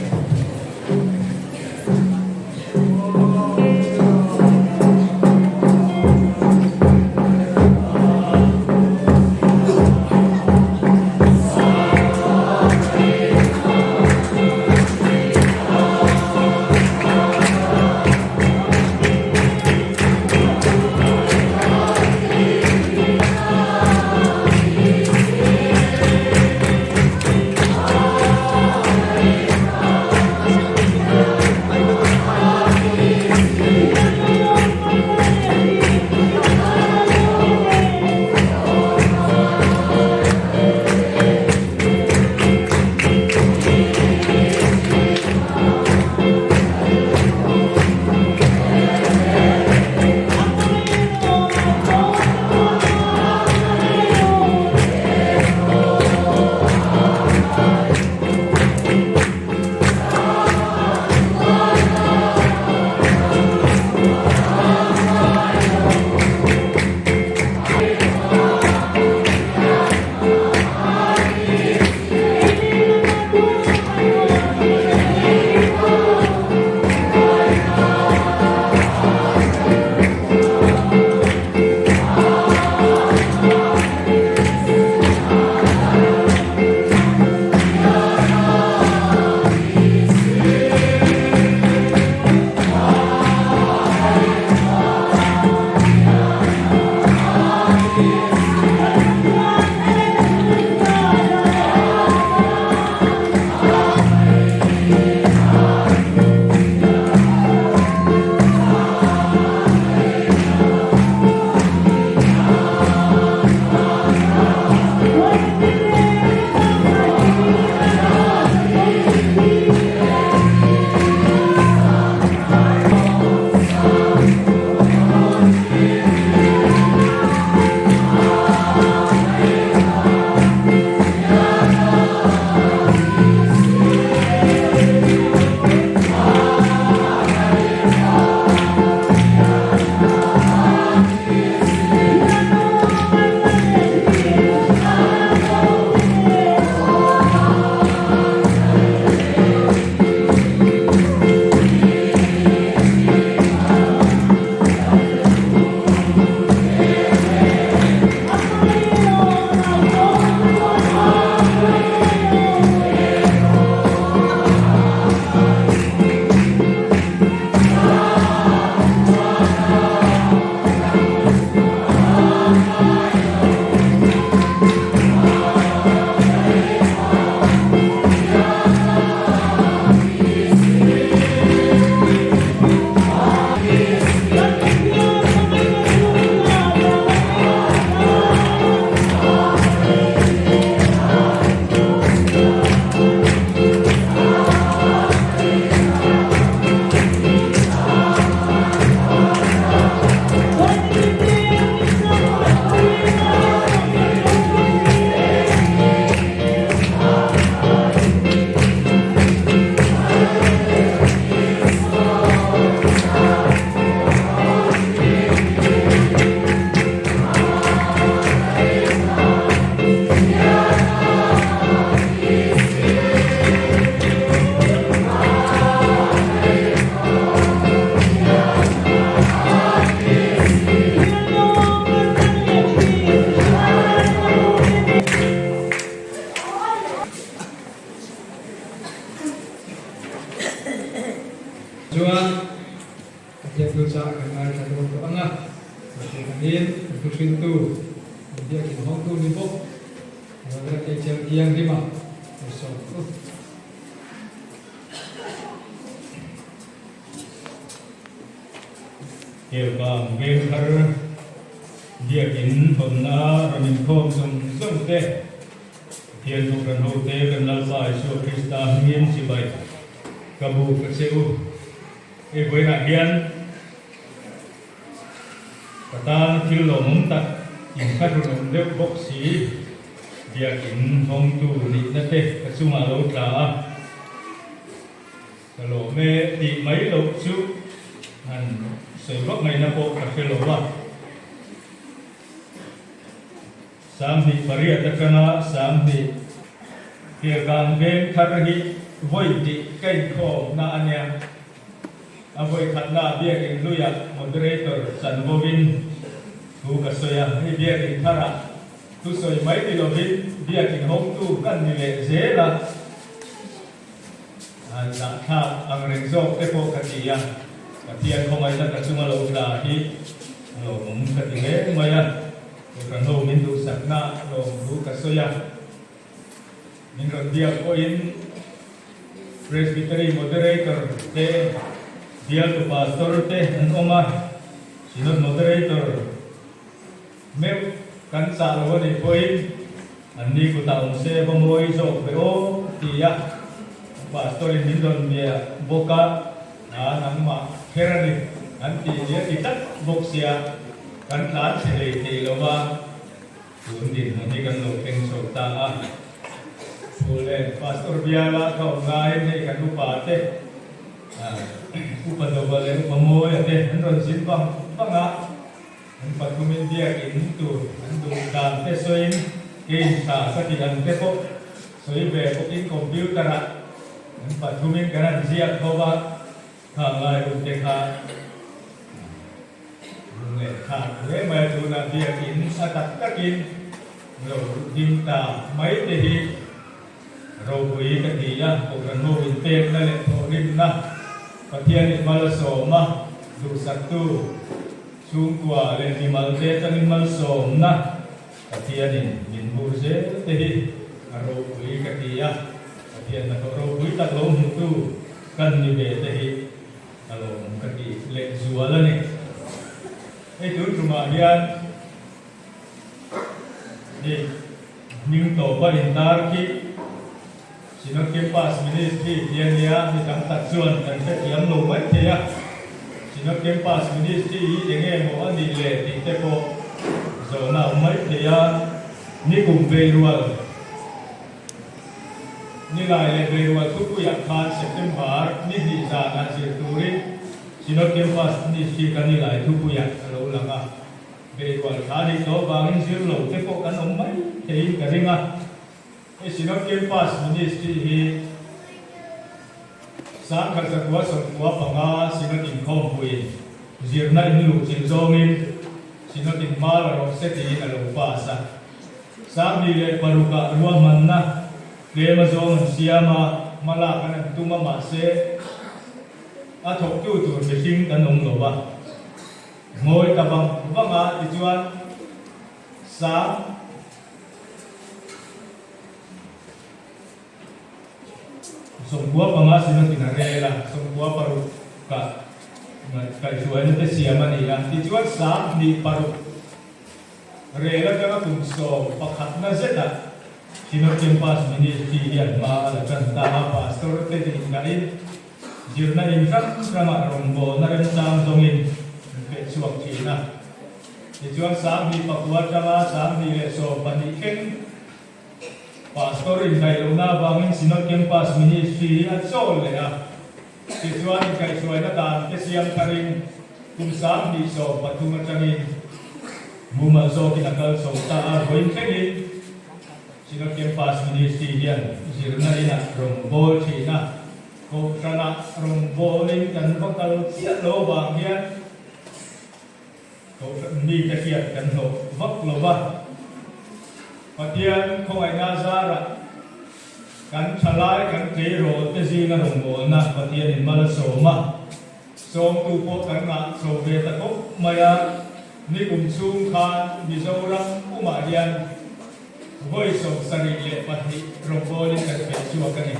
pintu dia kinhong tu libo wala kay yang lima so Điều bang game har dia kin hon na ramin khom som som te thiên thuộc gần hậu tế gần lao phải cho Krista nghiêm chỉ vậy kabu keseu với lại hiền kata thiếu lỗ mông tắc in khát rụng đeo bốc xí việc in hong tu nị nát tê kasuma lâu trả lỗ mê thì mấy lỗ chú hành sợi bốc ngày nạp bộ cà phê lỗ ba sam di paria takana sam di kia gang game tharahi voi di kai kho na anya avoi khatna bia in luya moderator san bovin tu kasoya hi bia in thara tu soi mai di lovin bia in hong tu kan ni le zela an na tha ang reng zo te po katia katia ko mai ta kasuma lo la hi lo mum katinge maya kan ho min du sakna lo du kasoya min ro dia ko in presbytery moderator te dia tu pastor te an oma sinod moderator me kan sa lo ni ko in an ni ku taong se bomoi so be o tia pastor in min don dia boka na nang ma herani an ti dia itat boksia kan tlan se te lo ba tun din ni kan lo keng so ta a ule pastor biala ka ngai ni kan lu pa te upa do bale pamoy ate an ron sin bang banga an patumin dia in tu an du dan te soin ke sa sa ti an te ko soi be ko in computer an patumin kan zia ko ba ha ngai u te kha le kha le ma tu na dia in atak takin lo dim ta mai te hi ro bui ka ti ya ko ran no in te na le to rim na pathian ni mal so ma du satu chung kwa le ni mal te tan mal so na pathian ni min bu je te hi ro bui ka ti ya pathian na ro bui ta lo mu tu kan ni be te hi alo ka ti le zuala ni tu rumah hian ni ning to ba in tar ki sinot campus ministry hian nia ni tam tak chuan kan pe tiam lo mai the ya sinot campus ministry enge mo ani le ti te ko zo na mai the ya ni kum ve rual ni lai le ve rual tu ku ya khan september ni hi za na sir turin sinot campus ministry kan ni lai tu ku ya lo langa ve rual thani to bangin sir lo te ko kan om mai thei ka ringa e sinot campus ministry hi sang kha sa kwa so kwa panga sinot in khom hui zirna in lu chin zongin sinot in mal ro se ti na lo pa sa sang ni le paruka ruwa manna le ma zong siama mala kan tuma ma se a thok tu tu be ting kan nong lo ba ngoi ta bang wanga ti chuan sa songkua panga sinot tinarela songkua paru ka kai suai te siama ni ya ti chuan sa ni paru rela ka kum so pakhat na zeta sinot campus ministry hian ma la kan ta pastor te din na in jirna in ram rama rombo na ren sam dongin pe chuak china ti chuan sa ni pakwa tama sa ni le so pani ken pastor in dai lona bangin sinot campus ministry at sol le a ti chuan kai suai na dan te siam karin kum sam ni so patunga changin muma so kinakal so ta a hoin khengin sinot campus ministry hian zirna ina rombol thina ko kana rombolin kan bakal sia lo bang hian ko ni ka kiat kan lo vak lo ba pathian không ai na ra ra kan thalai kan te ro te zinga rombol na pathian in mal so ma som tu po kan nga so ve ta ko maya ni kum chung khan mizoram uma hian voi so sari le pathi rombol kan pe chuwa kan ni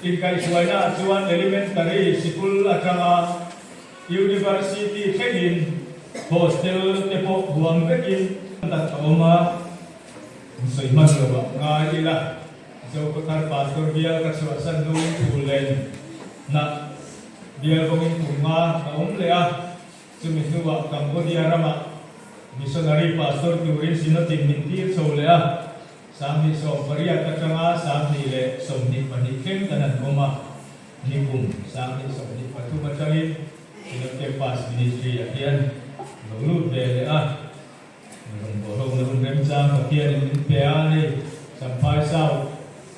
in kai suai na chuan elementary school atanga university thengin hostel te po huam vekin ta oma soi man lo ba ngai ila zo ko tar pastor bial ka suasan lu ulen na bial bongin tunga kaum le a sumi tuwa Cambodia rama missionary pastor turin sino tim mintir so le a sami so paria katanga sami le somni panikem tanan goma nikum sami somni patu macangin sino ke pas ministry akian lu le a Borong namun remsa bagian PA ni sampai sau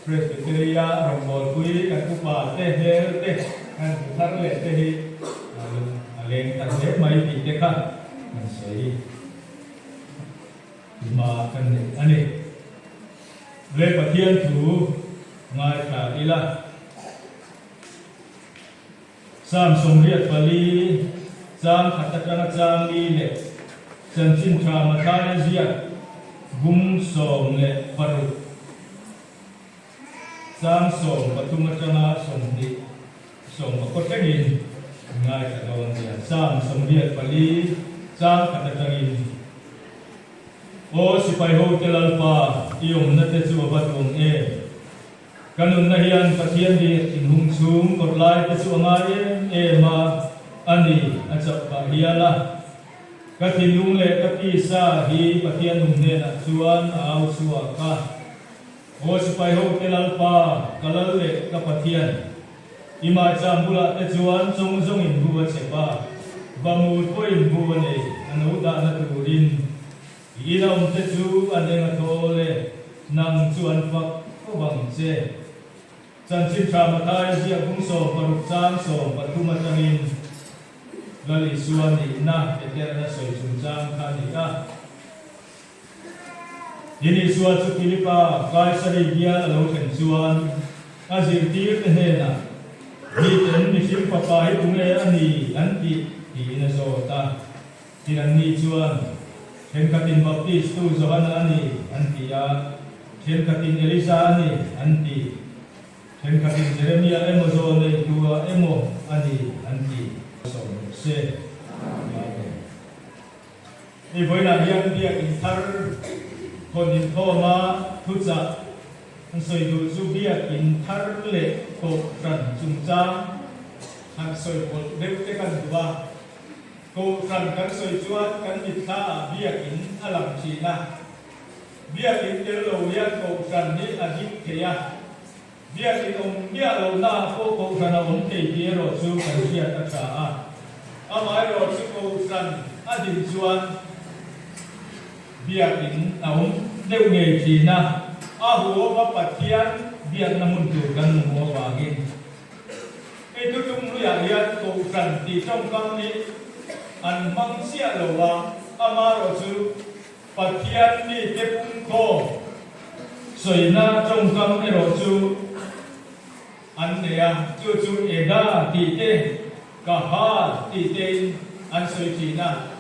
Presbyteria rombol kui kan kupa teh kan putar le teh aleng kan le mai di dekat kan sei lima kan ane le bagian tu ngai ka ila sam somriat bali sam katakan jam ni le Sansin Tramataya Zia Gum Som Le Paru Sam Som Patumachana Som Di Som Pakotangin Ngai Katawang Dia Sam Som Diat Pali Sam Katatangin O Sipai Ho Telalpa Iyong Natetsu Abatong Kanun Nahiyan Patian Di Inhung Sum Kotlai Tetsu Angayin Ma Ani Atsap Pahiyala Katilung le katisa hi patian numne na chuan au suaka o sipai ho telalpa kalal le kapatian ima chambula te chuan song in buwa sepa bamu ko in buwa ne anu da na turin ina te chu anenga tole nang chuan pak ko bang che chansin tramatai dia bungso paruksan so patumatanin Gali suan di na eterna soi sunjang kanita. Ini suan su Filipa kaisari dia lalu kan suan azir tir tehena. Di ten misim papai tunge ani anti di nasota. Tiran ni suan ken katin baptis tu Zohana ani anti ya. Ken katin Elisa ani anti. Ken katin Jeremia emo zone dua emo ani anti. Se với là yang dia intar konin thoma thuza an soi du zu bia intar le ko ran chungcha han soi bol deu te kan duwa ko ran kan soi chuan kan itha bia in alam china bia in tel lo ya ko ran ni adik theya bia in bia lo na ko ran on te bia ro chu kan bia ta cha amai ro chu ko ran adin chuan biar in naum deu nge china a huo ba pathian biar namun tu kan mo wagin e tu tum lu ya ya ko ran ti trong kam ni an mang sia lo wa ama ro chu pathian ni te pum ko soi na trong kam ni ro chu an ne ya chu e da ti te ka ha ti te an soi china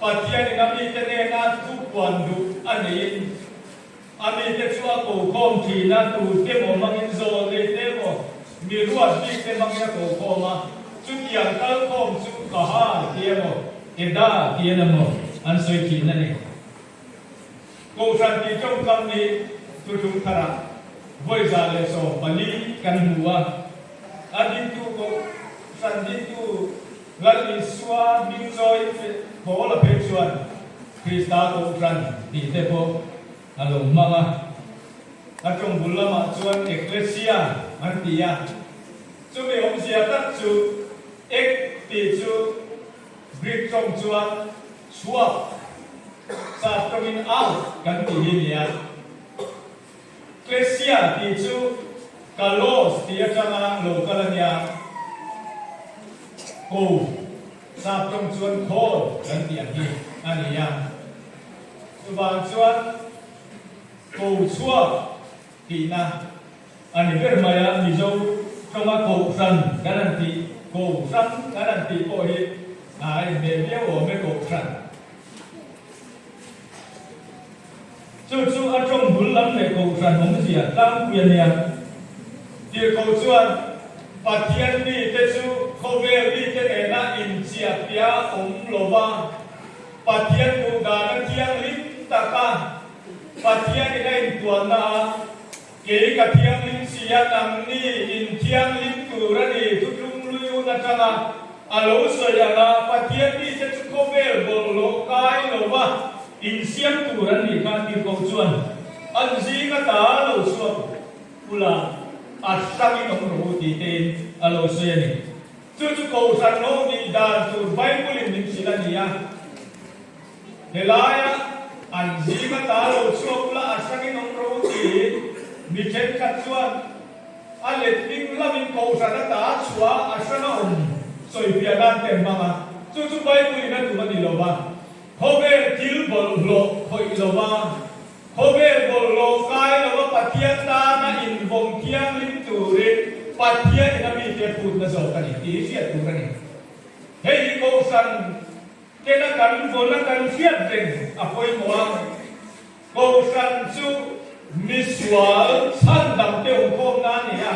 Patian kami tenena tu kuandu anin, ami teksua ko kom China tu temo mangin zo le temo miruat dik te mangin ko koma, cutiang kal kom cu kaha temo, eda tienamo ansoi China ni. Ko santi trong kami tu tung kara, voi zale so pali kan hua, adin tu ko santi tu ngal iswa mingzoi ko la peksuan Krista ko ran di tepo along mga atong bulama chuan eklesia antia chumi om sia tak chu ek ti chu Greek trong chuan suap sa tongin out kan ti hinia eklesia ti chu kalos ti atanga lo kalanya ko sa trong chuan khol kan ti hi ani ya tu bang chuan ko chua ti na ani ber maya mi zo trong a ko san garanti ko san garanti ko hi ai me bia wo me ko san chu a trong bul lam le ko san hong sia tam quyền ya ti ko chuan pathian ni te chu khove ni te ne na in chia pia om lova pathian tu ga na thiang lim ta ka Pathian ni in tuan na ke ka thiang lim sia nang ni in thiang lim tu ra ni tu tlung lu na changa alo so ya na Pathian ni se chu ko vel bol lo kai lo wa in siam tu ra ni ka ti ko chuan an zi ka ta lo so pula asami no ro ti te alo so ya ni chu ko san no ni dan tu Bible lim sila ni ya helaya an zi ka ta lo so pula asami no ro ti mi chen kat chuan a let ling lamin ko sa na ta chua asana soi pia dan tem mama chu Bible na tu ma ni lo ba hobe til bol lo khoi lo ba hobe bol lo kai lo ba Pathian ta na in bom thiang lim tu re Pathian na mi te put na zo kan ti sia tu kan hei ko san ke na kan bol na kan sia den apoi mo ko san chu miswal san dam te hom na ni a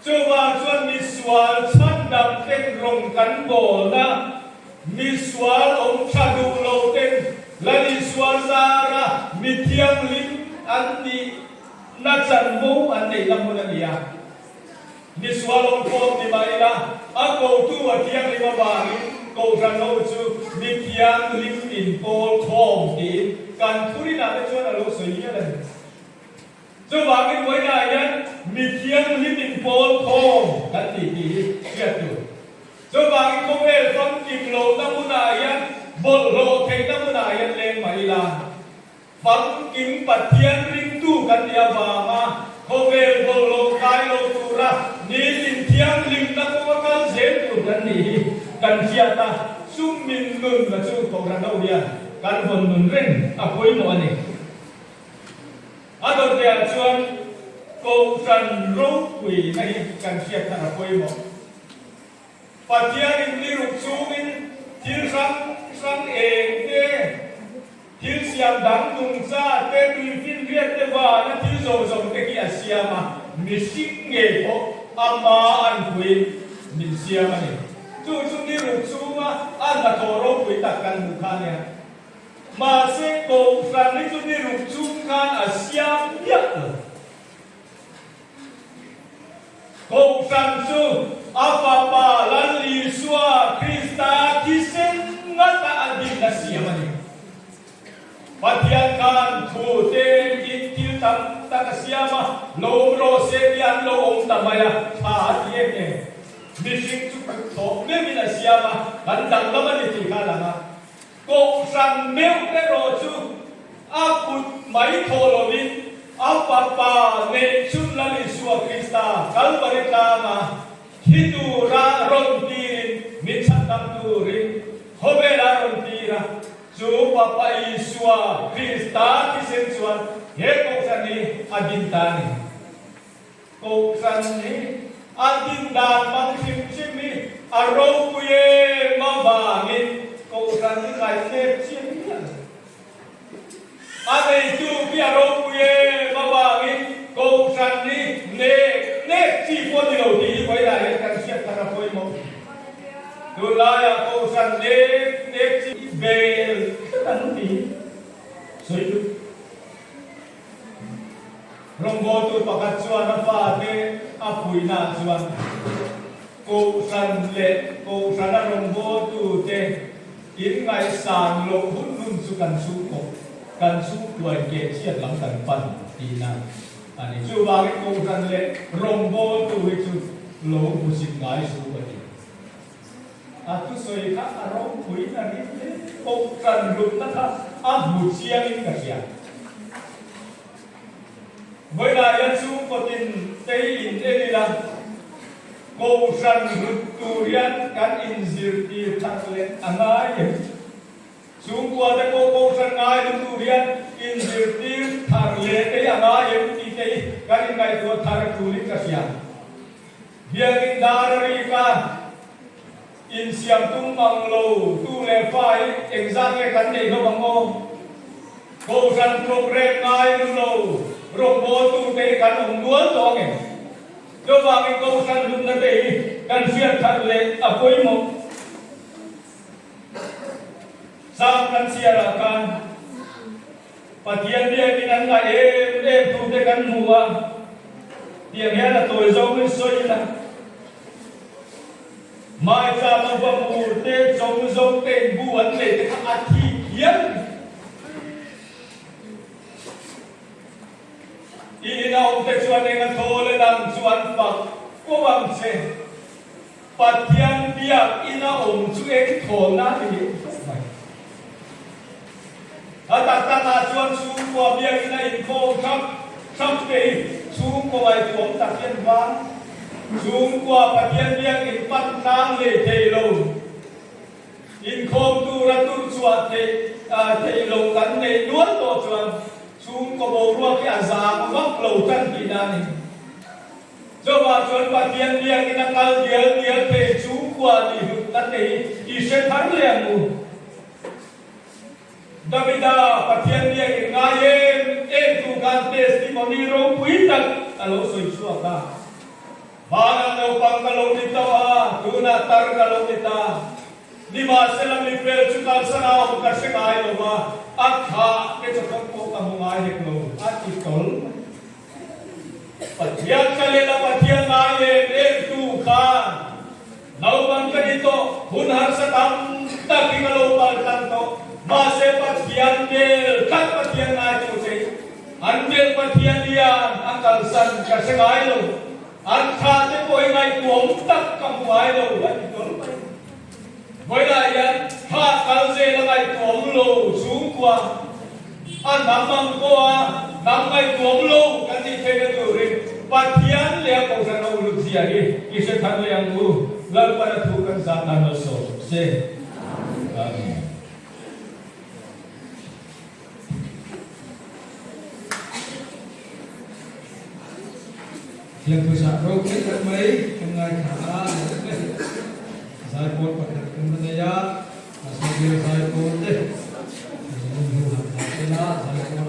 chu wa chuan miswal san dam te rong kan bol na miswal om chadu lo ten lani swal zara mithiam lim anti na chan bo an nei lam na nia miswal om ko ti mai la a ko tu a thiam lim ba ni ko ran lo chu mithiam lim in pol khom ti kan thuri na te chuan lo so ya la chu ba ki moi na yan mithiam lim in pol khom kan ti ti ya tu cho bà cái công nghệ phong kìm lộ ta muốn ai á bol lộ thấy ta muốn ai lên mày là phong kìm bát thiên linh tuกันdia bà mà công nghệ bol lộ cái lộ tu ra ni linh thiên linh ta có cái dễ tuกันniกันchia ta sum min nun là chu cầu ra đâu diaกันhồn nun ren à quấy nó này à đầu tiên chuan cầu trần rốt quỷ nàyกันchia ta là quấy nó Pathian in ni ruk sumin til sang te til siam dang tung sa te tu fin viet te ba na til zo te ki asiama mi sik nge ko ama an kui min siama ni tu ni ruk suma an na to ro kui tak kan mu kha ne ma se ko san ni ni ruk sum kan asiam ya ko san su apa pa lan li sua Krista kisen ngata adin na siya ni Pathian kan thu te in til tam ta siya ma lo ro se yan lo om tamaya tha tie ke mising chu tho me mi na siya ma kan dang la ma ni ti kha la ma ko san meu te ro chu a put mai tho lo ni apa pa ne chun la li sua Krista kal bari ta ma hidu ra ron tirin mitsan tam turin hobe ra ron tira chu papa Isua Krista kisen chuan he ko sani adin tani ko sani adin dan mang sim simi aro kuye mabangin ko sani kai se sim ade tu pi aro kuye mabangin ko sani ne chi po di lo di ko ila ye kan siap ta ko mo tu la ya ko san ne chi bel tan ni so itu rombo tu pakat chuan na fa te apui na chuan ko san na rombo tu te in ngai san lo hun nun su kan su ko kan su tuai ke chiat lam kan pan ti na ani chu ba cái câu rằng lệ rong bo tu hi chu lo musik ngai su ba ni a tu soi kha a rong pui na ni câu rằng lut na kha a bu chiang in ka sia với lại yan su ko tin te in e la câu rằng lut tu rian kan in zir ti thak le angai xuống qua đây cô sang ngay lúc tu rian in zir ti thak le te angai kali kai tu thar tulik kasia biarin darika in siam tung manglo tu le fai exam ke kan nei lo bango ko san program ngai lo robo tu te kan ong dual to nge do ba mi ko san lum na te kan sia thar le apoi mo sam kan sia ra kan Pathian dia kinan nga tu te kan mua dia nghe là tôi giống với soi là mai cha mang vào mù te giống tên buồn để te khát thi hiến ina ông te chuan ngang thô lên đằng chuan phật có bằng xe Pathian dia ina ông chú em thô na thì Atatanga chuan chung qua biang ina in ko khắp pe chung qua ai tuom takian van chung qua Pathian biang in pat nang le thei lo in khom tu ra tu chua thei lo kan nei nuan to chuan chung ko bo ruak ya za wak lo tan ki na ni Jowa chuan Pathian biang ina kal dial thei chung qua ni kan nei I se thang le mu Davida Pathian dia ngayen tu kan testimoni ro puitak alo soi suaka mana no pang kalau kita tu na tar kalau kita di masa lami pel cukal sana bukan sekai lo ma akha ke cokok ko kamu ngai lo atitol Pathian kalela Pathian ngayen tu kan nau bang kadito hunhar satam taki kalau pal tanto Mase Pathian del kat Pathian ngai tu sei andel Pathian lian akal san ka sengai lo an kha te poi ngai tuom tak kam wai lo wat tol voi la yan kha kal je la ngai tuom lo sung kwa an nam mang ko a nam ngai tuom lo kan ni the ga tu ri Pathian le ko sa no lu sia ri ki se than le yang mu lal para thu kan sa na no so se amen Yang besar roh kita mai kengai khana saya pun pada kemenaya asal dia saya pun deh saya pun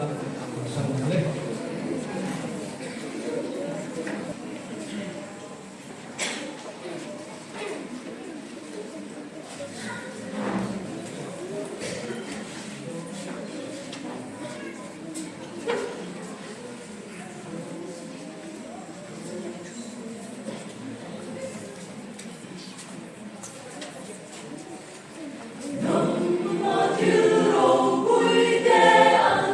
bersama deh Hãy subscribe cho kênh Ghiền Mì Gõ để không bỏ lỡ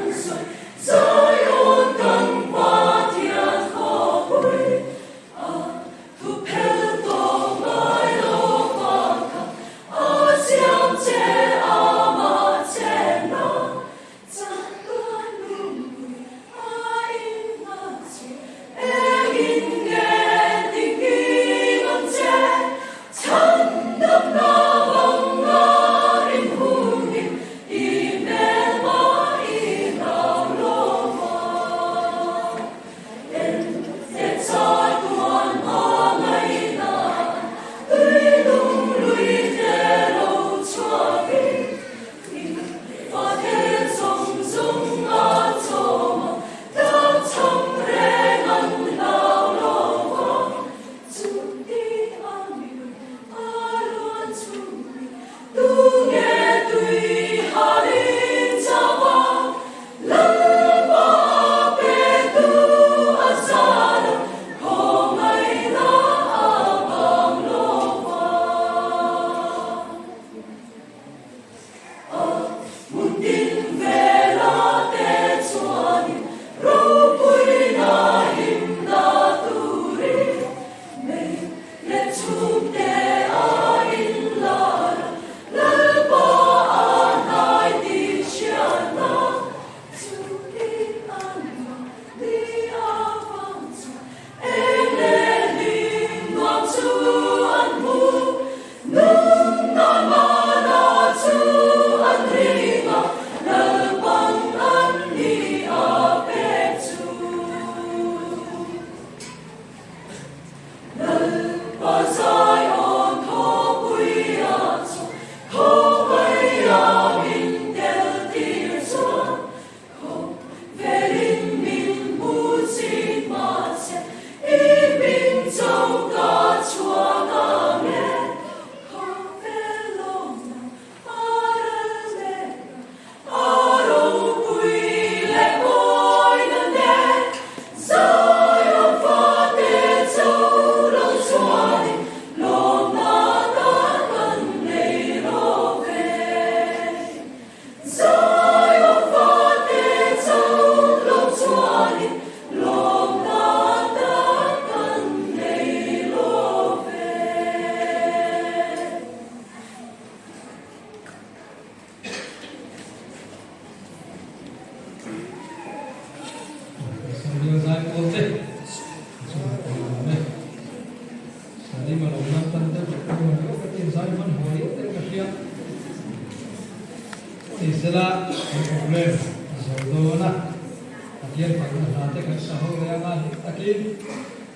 pathian phật là te kan sa ho ya nga takin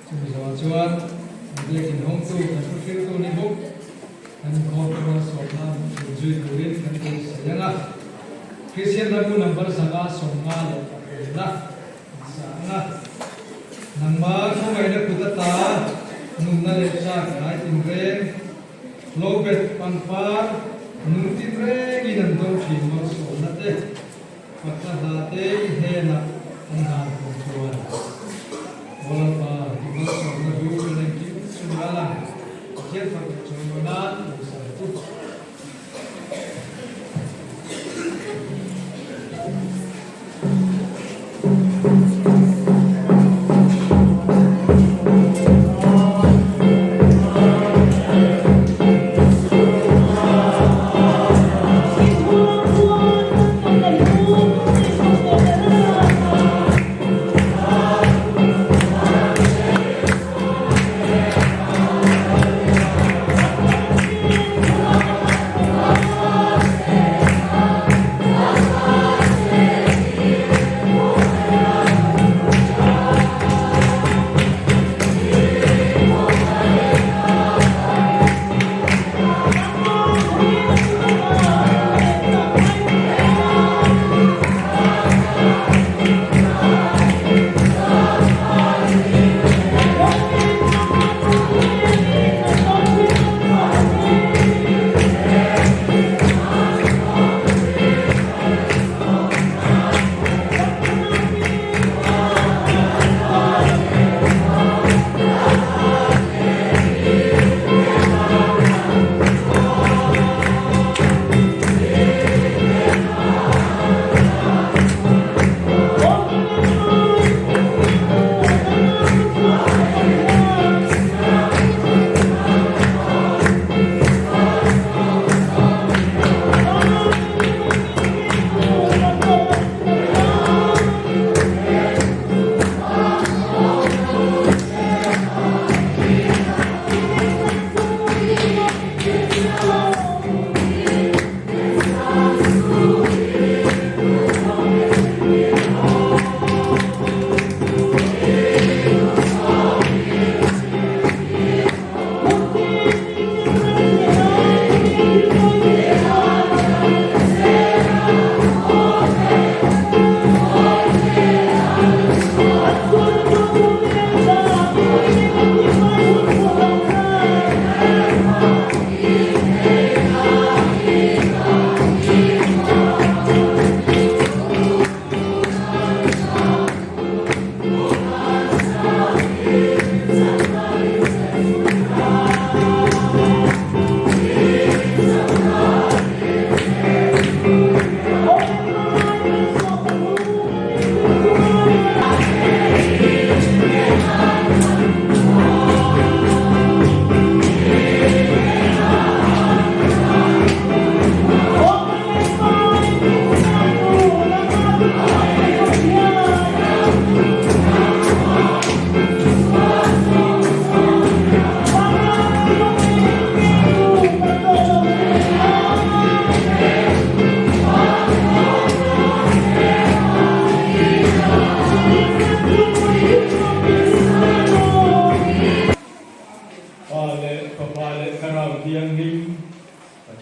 chu zo chuan dia kin hong tu kan fil tu ni buk kan ko ko so na ju durin kan tu sa nga Christian lagu number sanga songa le na sa nga nangma ko ngai na kutata nung na le sa kai tin reng lobet panpar nung tin reng in an do thi mo so na te patla ha te he na an ha ko chuan wala pa mo so na du na ki su na la chen pa chu na sa tu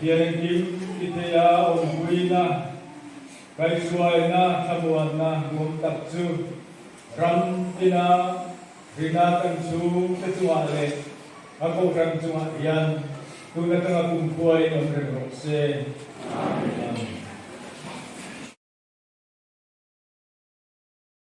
Tiang kim itaya ombuina kai suai na samuan na ngumtak su ram ina rina kan su kecuali aku kan cuma yan tu na tengah kumpuai nomor se. Amin.